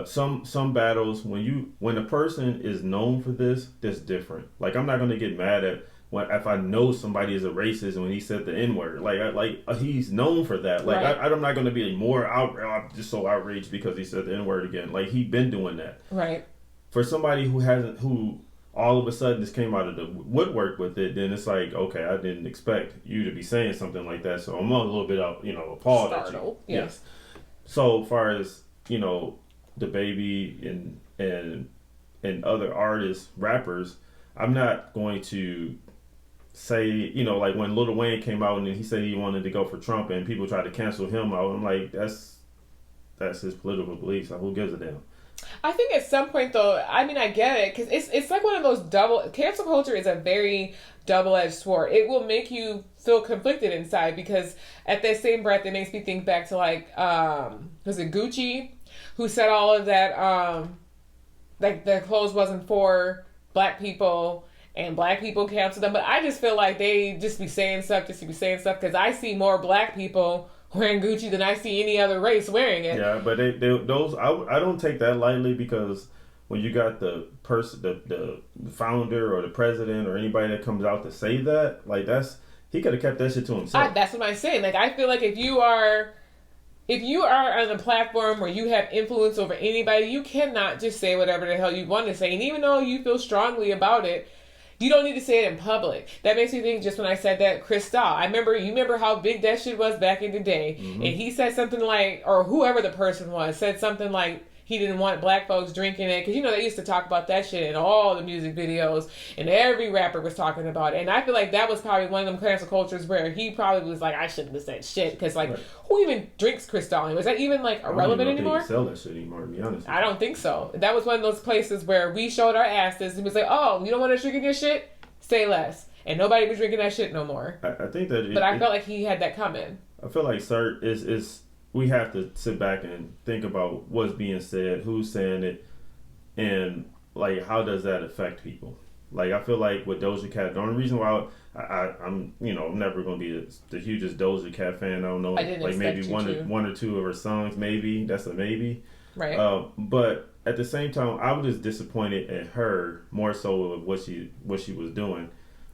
Some battles when a person is known for this, that's different. Like, I'm not gonna get mad at if I know somebody is a racist and when he said the N-word. He's known for that. Like, right. I'm not gonna be I'm just so outraged because he said the N-word again. Like, he been doing that. Right. For somebody who all of a sudden just came out of the woodwork with it, then it's like, okay, I didn't expect you to be saying something like that, so I'm a little bit appalled at you. Yes. So far as the baby and other artists, rappers, I'm not going to say, like when Lil Wayne came out and he said he wanted to go for Trump and people tried to cancel him out, I'm like, that's his political beliefs. So who gives a damn? I think at some point, though, I mean, I get it, because it's like one of those cancel culture is a very double-edged sword. It will make you feel conflicted inside, because at that same breath, it makes me think back to, like, was it Gucci, who said all of that, like, their clothes wasn't for black people, and black people canceled them. But I just feel like they just be saying stuff because I see more black people wearing Gucci than I see any other race wearing it. Yeah, but those I don't take that lightly, because when you got the person, the founder or the president or anybody that comes out to say that, like, he could have kept that shit to himself. That's what I'm saying. Like, I feel like if you are on a platform where you have influence over anybody, you cannot just say whatever the hell you want to say. And even though you feel strongly about it, you don't need to say it in public. That makes me think, just when I said that, Cristal. You remember how big that shit was back in the day. Mm-hmm. And he said something like, or whoever the person was, said something like, he didn't want black folks drinking it. Because, they used to talk about that shit in all the music videos. And every rapper was talking about it. And I feel like that was probably one of them cancel cultures where he probably was like, I shouldn't have said shit. Because, like, right. Who even drinks Cristal? Was that even, like, irrelevant anymore? I don't sell that shit anymore, to be honest. I don't think so. That was one of those places where we showed our asses. And was like, oh, you don't want to drink your shit? Say less. And nobody was drinking that shit no more. I think that... But I felt like he had that coming. I feel like, sir, we have to sit back and think about what's being said, who's saying it, and, like, how does that affect people? Like, I feel like with Doja Cat, the only reason why I'm never going to be the hugest Doja Cat fan. I don't know, like, maybe one or two of her songs, maybe. That's a maybe. Right. But at the same time, I was just disappointed at her more so of what she was doing.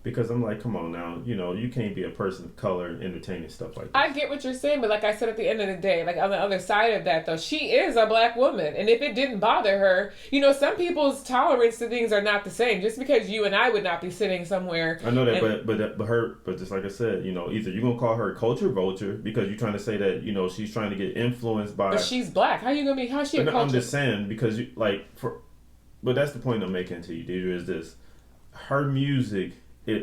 Because I'm like, come on now, you can't be a person of color entertaining stuff like that. I get what you're saying, but like I said, at the end of the day, like on the other side of that, though, she is a black woman. And if it didn't bother her, some people's tolerance to things are not the same. Just because you and I would not be sitting somewhere. I know that, but just like I said, either you're going to call her a culture vulture because you're trying to say that, she's trying to get influenced by... But she's black. How's she a culture? I'm just saying, because, but that's the point I'm making to you, Deidre, is this. Her music...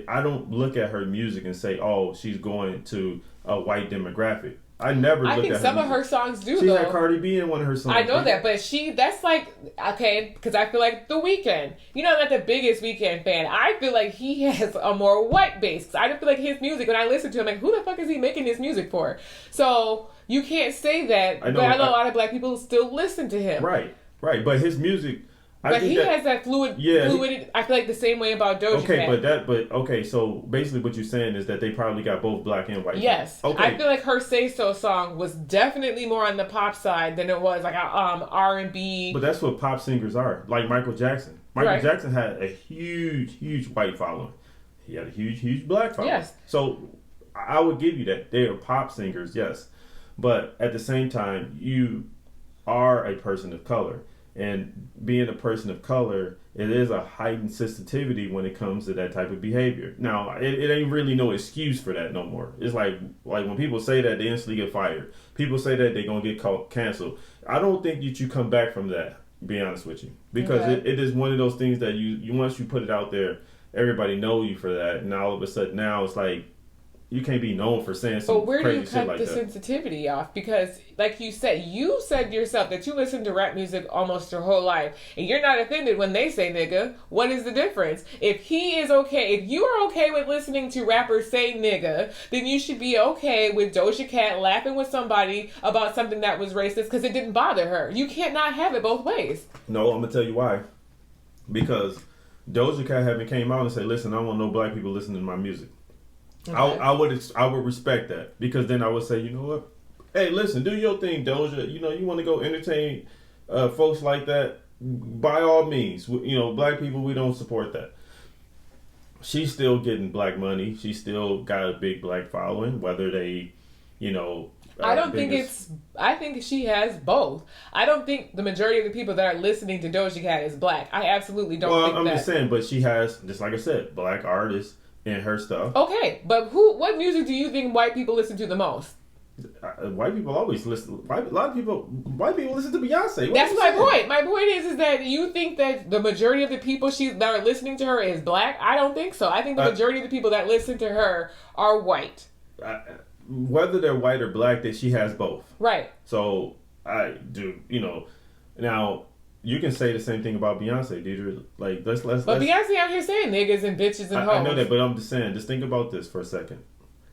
I don't look at her music and say, oh, she's going to a white demographic. I never look at her. I think some of her songs do, though. She's like Cardi B in one of her songs. I know that, but that's like, okay, because I feel like The Weeknd. I'm not the biggest Weeknd fan. I feel like he has a more white base. Because I don't feel like his music, when I listen to him, like, who the fuck is he making this music for? So, you can't say that, but I know a lot of black people still listen to him. Right. But his music... But he has that fluidity. I feel like the same way about Doja Cat. So basically what you're saying is that they probably got both black and white. Yes. Okay. I feel like her Say So song was definitely more on the pop side than it was like a R&B. But that's what pop singers are. Like Michael Jackson. Michael Jackson had a huge white following. He had a huge black following. Yes. So I would give you that. They are pop singers, yes. But at the same time, you are a person of color. And being a person of color, it is a heightened sensitivity when it comes to that type of behavior. Now, it ain't really no excuse for that no more. It's like when people say that, they instantly get fired. People say that they're going to get canceled. I don't think you come back from that, to be honest with you. Because it is one of those things that you once you put it out there, everybody know you for that. And all of a sudden now it's like, you can't be known for saying some crazy shit like that. But where do you cut the sensitivity off? Because, like you said yourself that you listen to rap music almost your whole life, and you're not offended when they say nigga. What is the difference? If you are okay with listening to rappers say nigga, then you should be okay with Doja Cat laughing with somebody about something that was racist because it didn't bother her. You can't not have it both ways. No, I'm gonna tell you why. Because Doja Cat haven't came out and said, "Listen, I don't want no black people listening to my music." Okay. I would respect that, because then I would say, you know what? Hey, listen, do your thing, Doja. You know, you want to go entertain folks like that, by all means. You know, black people, we don't support that. She's still getting black money. She's still got a big black following, whether they, you know. I think she has both. I don't think the majority of the people that are listening to Doja Cat is black. I absolutely don't think that. Well, I'm just saying, but she has, just like I said, black artists in her stuff. Okay, but what music do you think white people listen to the most? White people always listen. White people listen to Beyonce. That's my point. My point is that you think that the majority of the people that are listening to her is black. I don't think so. I think the majority of the people that listen to her are white. Whether they're white or black, that she has both. Right. So I do. You know, now. You can say the same thing about Beyonce, Deidre. Like, let's. But Beyonce out here saying niggas and bitches and hoes. I know that, but I'm just saying. Just think about this for a second.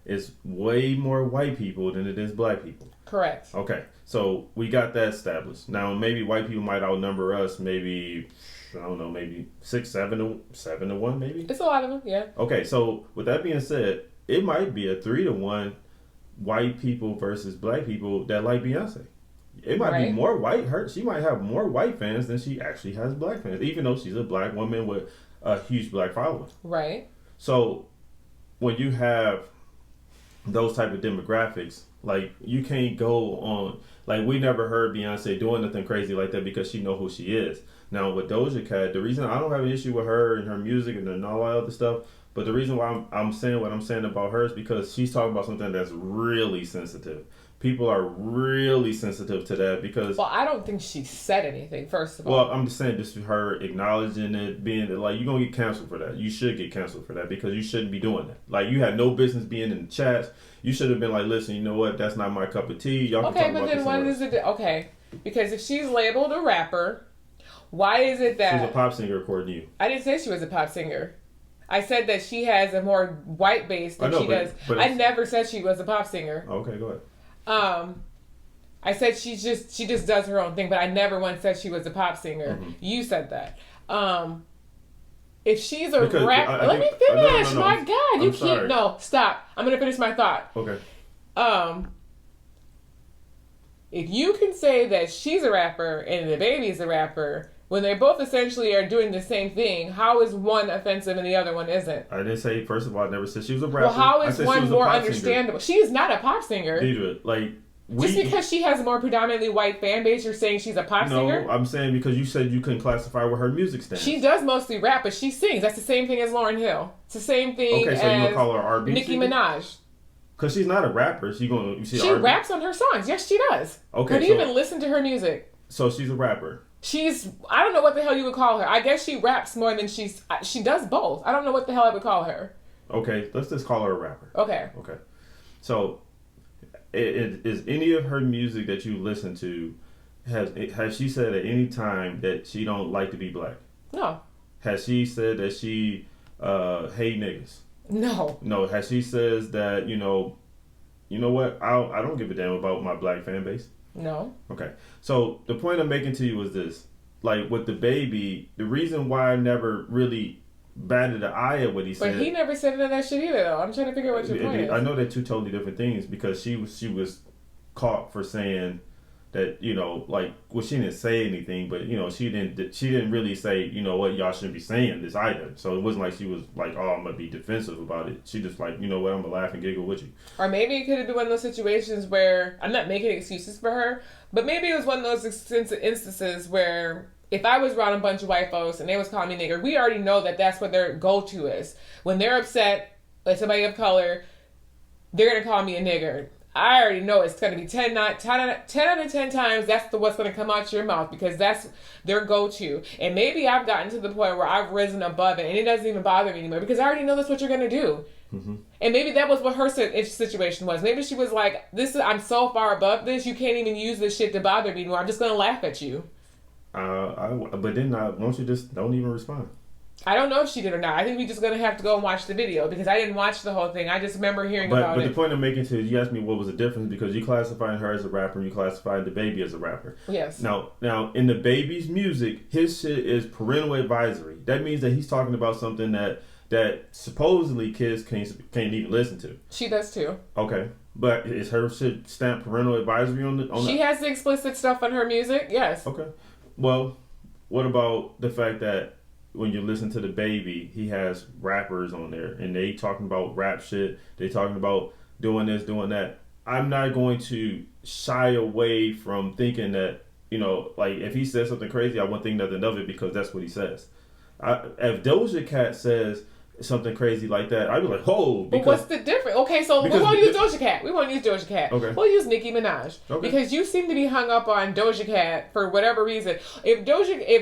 It's way more white people than it is black people. Correct. Okay, so we got that established. Now, maybe white people might outnumber us. Maybe, I don't know. Maybe 7 to 1. Maybe. It's a lot of them. Yeah. Okay, so with that being said, it might be a 3 to 1 white people versus black people that like Beyonce. It might be more white. She might have more white fans than she actually has black fans, even though she's a black woman with a huge black following. Right. So when you have those type of demographics, like, you can't go on, like, we never heard Beyonce doing nothing crazy like that because she know who she is. Now with Doja Cat, the reason I don't have an issue with her and her music and all that other stuff, but the reason why I'm saying what I'm saying about her is because she's talking about something that's really sensitive. People are really sensitive to that because... Well, I don't think she said anything, first of all. Well, I'm just saying, just her acknowledging it, being like, you're going to get canceled for that. You should get canceled for that because you shouldn't be doing that. Like, you had no business being in the chats. You should have been like, listen, you know what? That's not my cup of tea. Y'all can talk about this. Okay, but then what is it? Okay, because if she's labeled a rapper, why is it that... She's a pop singer, according to you. I didn't say she was a pop singer. I said that she has a more white base than she does. I never said she was a pop singer. Okay, go ahead. I said she just does her own thing, but I never once said she was a pop singer. Mm-hmm. You said that. If she's a rapper, let me finish. No. My God, you can't. No, stop. I'm gonna finish my thought. Okay. If you can say that she's a rapper and the baby's a rapper, when they both essentially are doing the same thing, how is one offensive and the other one isn't? I didn't say, first of all, I never said she was a rapper. Well, how is one more understandable? She is not a pop singer. Deidre, like... Just because she has a more predominantly white fan base, you're saying she's a pop singer? No, I'm saying because you said you couldn't classify where her music stands. She does mostly rap, but she sings. That's the same thing as Lauryn Hill. It's the same thing as... Okay, so you gonna call her R&B Nicki Minaj. Because she's not a rapper. She raps on her songs. Yes, she does. Okay, Have you even listened to her music? So she's a rapper. I don't know what the hell you would call her. I guess she raps more than she does both. I don't know what the hell I would call her. Okay, let's just call her a rapper. Okay. So, is any of her music that you listen to, has she said at any time that she don't like to be black? No. Has she said that she hate niggas? No. No. Has she says that, you know what, I don't give a damn about my black fan base? No. Okay. So the point I'm making to you is this. like with the baby, the reason why I never really batted an eye at what he said. But he never said none of that shit either, though. I'm trying to figure out what your point is. I know they're two totally different things because she was caught for saying that, you know, like, well, she didn't say anything, but, you know, she didn't really say, you know what, y'all shouldn't be saying this either. So it wasn't like she was like, oh, I'm gonna be defensive about it. She just like, you know what, I'm gonna laugh and giggle with you. Or maybe it could have been one of those situations where, I'm not making excuses for her, but maybe it was one of those instances where if I was around a bunch of white folks and they was calling me nigger, we already know that that's what their go-to is. When they're upset, like somebody of color, they're going to call me a nigger. I already know it's going to be 10 out of 10 times that's what's going to come out your mouth because that's their go-to. And maybe I've gotten to the point where I've risen above it and it doesn't even bother me anymore because I already know that's what you're going to do. Mm-hmm. And maybe that was what her situation was. Maybe she was like, I'm so far above this, you can't even use this shit to bother me anymore. I'm just going to laugh at you. But then won't you just don't even respond? I don't know if she did or not. I think we're just going to have to go and watch the video because I didn't watch the whole thing. I just remember hearing about it. But the point I'm making to you asked me what was the difference because you classified her as a rapper and you classified the baby as a rapper. Yes. Now in the baby's music, his shit is parental advisory. That means that he's talking about something that supposedly kids can't even listen to. She does too. Okay. But is her shit stamped parental advisory on She has the explicit stuff on her music, yes. Okay. Well, what about the fact that when you listen to the baby, he has rappers on there and they talking about rap shit. They talking about doing this, doing that. I'm not going to shy away from thinking that, you know, like if he says something crazy, I won't think nothing of it because that's what he says. If Doja Cat says something crazy like that, I'd be like, oh. But what's the difference? Okay, so we won't use Doja Cat. We won't use Doja Cat. Okay. We'll use Nicki Minaj. Okay. Because you seem to be hung up on Doja Cat for whatever reason. If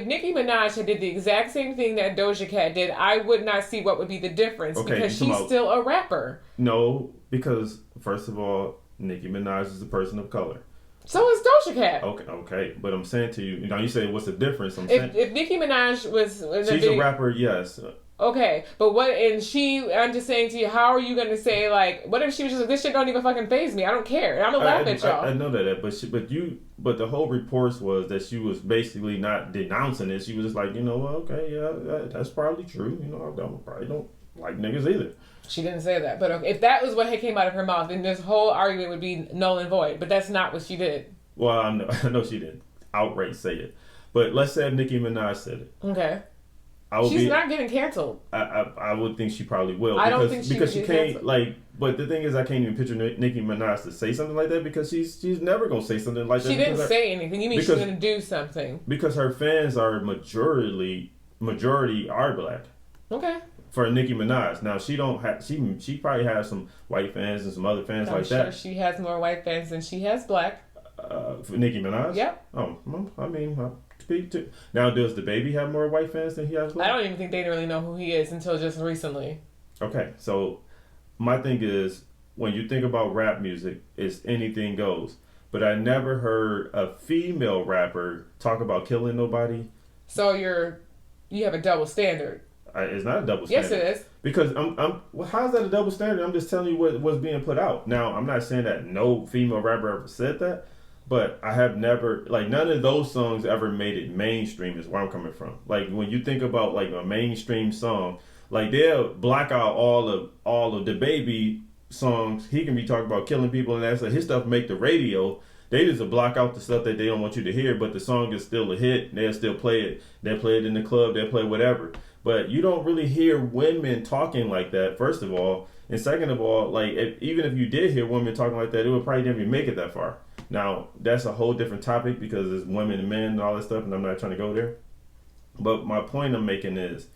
Nicki Minaj had did the exact same thing that Doja Cat did, I would not see what would be the difference because she's still a rapper. No, because first of all, Nicki Minaj is a person of color. So is Doja Cat. Okay, but I'm saying to you, you say what's the difference? If Nicki Minaj was she's a rapper, yes. Okay, but I'm just saying to you, how are you going to say, like, what if she was just like, this shit don't even fucking faze me, I don't care, I'm gonna laugh at y'all. I know that, but the whole reports was that she was basically not denouncing it, she was just like, you know, okay, yeah, that's probably true, you know, I probably don't like niggas either. She didn't say that, but okay, if that was what came out of her mouth, then this whole argument would be null and void, but that's not what she did. Well, I know she didn't outright say it, but let's say if Nicki Minaj said it. Okay. She's not getting canceled. I would think she probably will. I don't think because she can't canceled. But the thing is, I can't even picture Nicki Minaj to say something like that because she's never gonna say something like that. She didn't say anything. You mean she's gonna do something? Because her fans are majority are black. Okay. For Nicki Minaj, now she don't have she probably has some white fans and some other fans like that. I'm sure she has more white fans than she has black. For Nicki Minaj. Yep. Oh, well, I mean. Speak to now. Does the baby have more white fans than he has black? I don't even think they really know who he is until just recently. Okay, so my thing is when you think about rap music, it's anything goes. But I never heard a female rapper talk about killing nobody. So you have a double standard. It's not a double standard. Yes, it is. Because well, how's that a double standard? I'm just telling you what's being put out. Now I'm not saying that no female rapper ever said that. But I have never, like, none of those songs ever made it mainstream is where I'm coming from. Like, when you think about, like, a mainstream song, like, they'll black out all of the baby songs. He can be talking about killing people and that stuff. His stuff make the radio. They just block out the stuff that they don't want you to hear, but the song is still a hit. They'll still play it. They'll play it in the club. They'll play whatever. But you don't really hear women talking like that, first of all. And second of all, like, even if you did hear women talking like that, it would probably never even make it that far. Now, that's a whole different topic because it's women and men and all that stuff, and I'm not trying to go there. But my point I'm making is,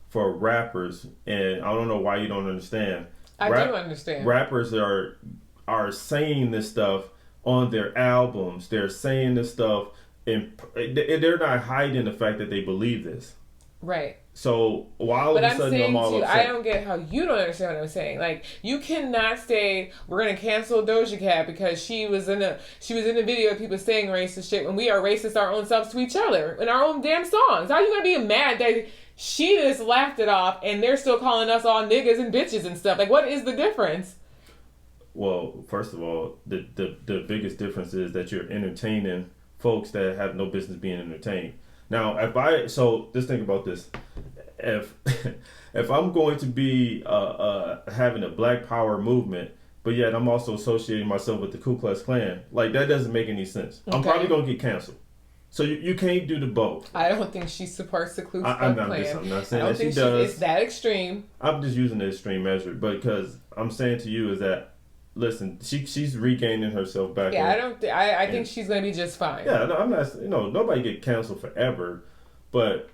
for rappers, and I don't know why you don't understand. I do understand. Rappers are saying this stuff on their albums. They're saying this stuff, and they're not hiding the fact that they believe this. Right. So while all of a sudden I'm all upset. I don't get how you don't understand what I'm saying. Like, you cannot say we're gonna cancel Doja Cat because she was in a video of people saying racist shit when we are racist our own selves to each other in our own damn songs. How are you gonna be mad that she just laughed it off and they're still calling us all niggas and bitches and stuff? Like, what is the difference? Well, first of all, the biggest difference is that you're entertaining folks that have no business being entertained. Now, just think about this. If if I'm going to be having a Black Power movement, but yet I'm also associating myself with the Ku Klux Klan, like that doesn't make any sense. Okay. I'm probably gonna get canceled. So you can't do the both. I don't think she supports the Ku Klux Klan. I'm not saying that she does. It's that extreme. I'm just using the extreme measure, but because I'm saying to you is that, listen, she's regaining herself back. Yeah, I think she's gonna be just fine. Yeah, no, I'm not. Nobody get canceled forever, but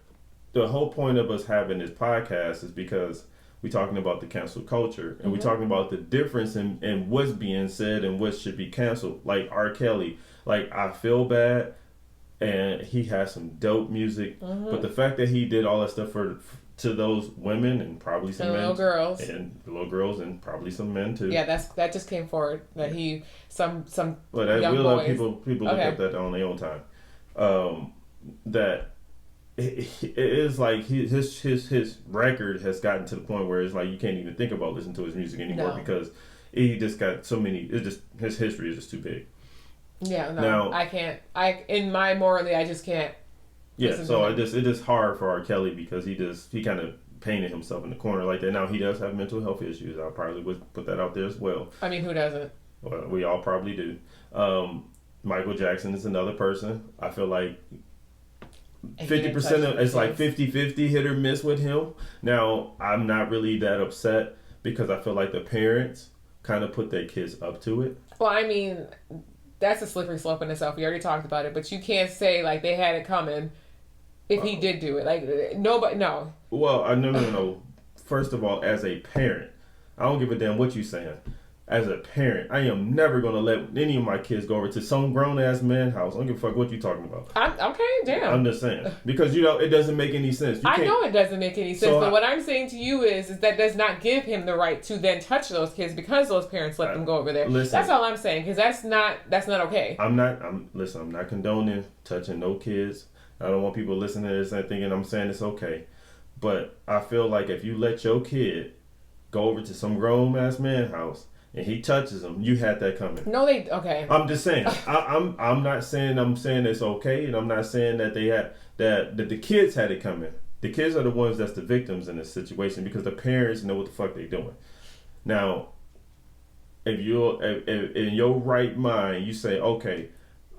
the whole point of us having this podcast is because we're talking about the cancel culture, and we're talking about the difference in what's being said and what should be canceled. Like R. Kelly, like I feel bad. And he has some dope music, but the fact that he did all that stuff to those women and probably some men, little girls and probably some men too. Yeah, that just came forward that he some But young we'll let people okay. look at that on their own time. That it is like his record has gotten to the point where it's like you can't even think about listening to his music anymore because he just got so many. His history is just too big. Yeah, no, now, I can't. In my morally, I just can't. Yeah, so it is hard for R. Kelly because he kind of painted himself in the corner like that. Now he does have mental health issues. I probably would put that out there as well. I mean, who doesn't? Well, we all probably do. Michael Jackson is another person. I feel like 50% of it's like 50-50 hit or miss with him. Now I'm not really that upset because I feel like the parents kind of put their kids up to it. Well, I mean, that's a slippery slope in itself. We already talked about it, but you can't say like they had it coming if he did do it. Like nobody, no. Well, no. First of all, as a parent, I don't give a damn what you're saying. As a parent, I am never going to let any of my kids go over to some grown-ass man house. I don't give a fuck what you're talking about. Okay, damn. I'm just saying. Because, it doesn't make any sense. I know it doesn't make any sense, but what I'm saying to you is that does not give him the right to then touch those kids because those parents let them go over there. Listen, that's all I'm saying, because that's not okay. I'm not condoning touching no kids. I don't want people listening to this and thinking I'm saying it's okay. But I feel like if you let your kid go over to some grown-ass man house, and he touches them, you had that coming. No, okay. I'm just saying. I'm not saying it's okay, and I'm not saying that they had that the kids had it coming. The kids are the ones that's the victims in this situation because the parents know what the fuck they're doing. Now, if you're in your right mind, you say, okay,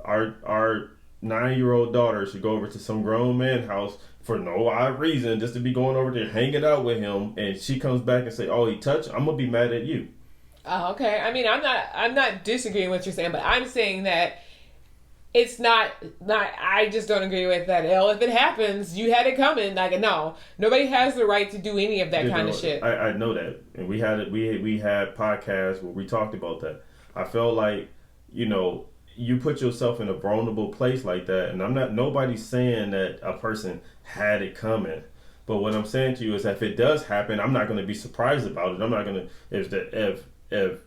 our 9-year-old daughter should go over to some grown man house for no odd reason, just to be going over there hanging out with him, and she comes back and say, oh, he touched, I'm gonna be mad at you. Oh, okay. I mean, I'm not disagreeing with what you're saying, but I'm saying that it's not. I just don't agree with that. If it happens, you had it coming. Like, no, nobody has the right to do any of that kind of shit. I know that, and we had podcasts where we talked about that. I felt like, you put yourself in a vulnerable place like that, and nobody's saying that a person had it coming. But what I'm saying to you is that if it does happen, I'm not going to be surprised about it. I'm not going to if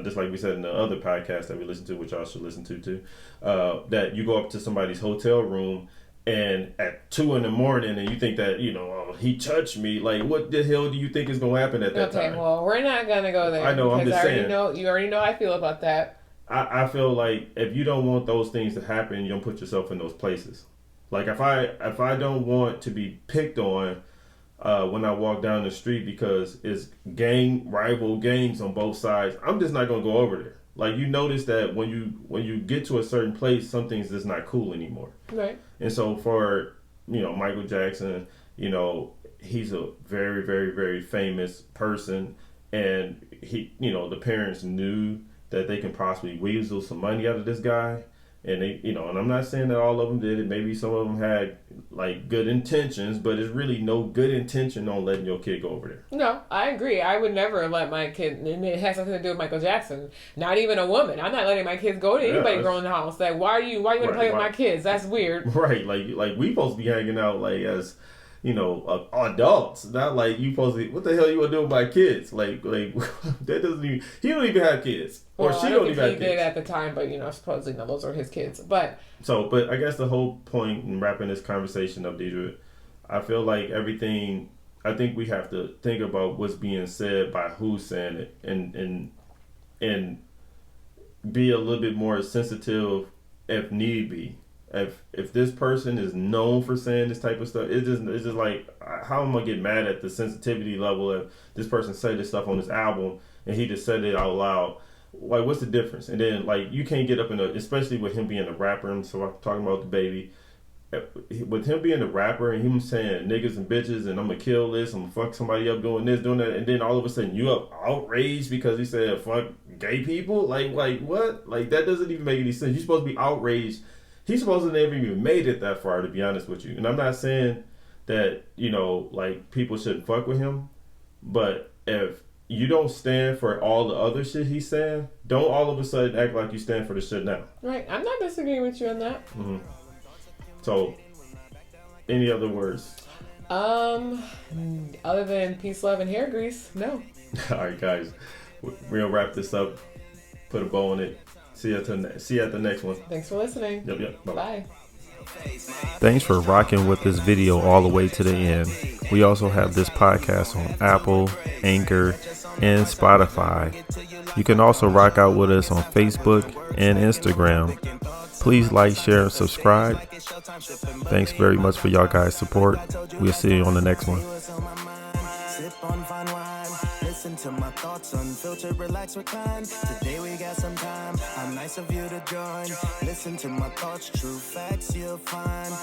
just like we said in the other podcast that we listened to, which y'all should listen to too, that you go up to somebody's hotel room and at 2 a.m. and you think that oh, he touched me. Like, what the hell do you think is going to happen at that time? Okay, well, we're not going to go there. I know. I'm just saying. You already know how I feel about that. I feel like if you don't want those things to happen, you don't put yourself in those places. Like if I don't want to be picked on when I walk down the street because it's rival gangs on both sides, I'm just not gonna go over there. Like, you notice that when you get to a certain place, something's just not cool anymore. Right. And so for Michael Jackson, he's a very, very, very famous person, and he the parents knew that they can possibly weasel some money out of this guy. And they, and I'm not saying that all of them did it. Maybe some of them had like good intentions, but it's really no good intention on letting your kid go over there. No, I agree. I would never let my kid, and it has something to do with Michael Jackson. Not even a woman. I'm not letting my kids go to anybody growing in the house. Like, why you want to play with my kids? That's weird. Right. Like we supposed to be hanging out like as adults, not like you supposed to. What the hell you want to do with my kids? Like that doesn't even. He don't even have kids, or she don't even have kids. He did at the time, but supposedly those are his kids. But I guess the whole point in wrapping this conversation up, Deidre, I feel like everything. I think we have to think about what's being said by who's saying it, and be a little bit more sensitive if need be if this person is known for saying this type of stuff, it's just like, how am I get mad at the sensitivity level of this person say this stuff on this album and he just said it out loud? Like, what's the difference? And then, like, you can't get up in especially with him being a rapper, and so I'm talking about the baby. With him being a rapper and him saying niggas and bitches and I'm gonna kill this, I'm gonna fuck somebody up doing this, doing that, and then all of a sudden you up outraged because he said fuck gay people? Like what? Like, that doesn't even make any sense. You're supposed to be outraged. He's supposed to never even made it that far, to be honest with you. And I'm not saying that, you know, like, people shouldn't fuck with him, but if you don't stand for all the other shit he's saying, don't all of a sudden act like you stand for the shit now. Right. I'm not disagreeing with you on that. Mm-hmm. So, any other words? Other than peace, love, and hair grease, no. All right, guys, we're gonna wrap this up. Put a bow on it. See you at the next one. Thanks for listening. Yep. Bye-bye. Bye. Thanks for rocking with this video all the way to the end. We also have this podcast on Apple, Anchor, and Spotify. You can also rock out with us on Facebook and Instagram. Please like, share, and subscribe. Thanks very much for y'all guys' support. We'll see you on the next one. Sip on fine wine, listen to my thoughts, unfiltered, relax, recline. Today we got some time, how nice of you to join. Listen to my thoughts, true facts you'll find.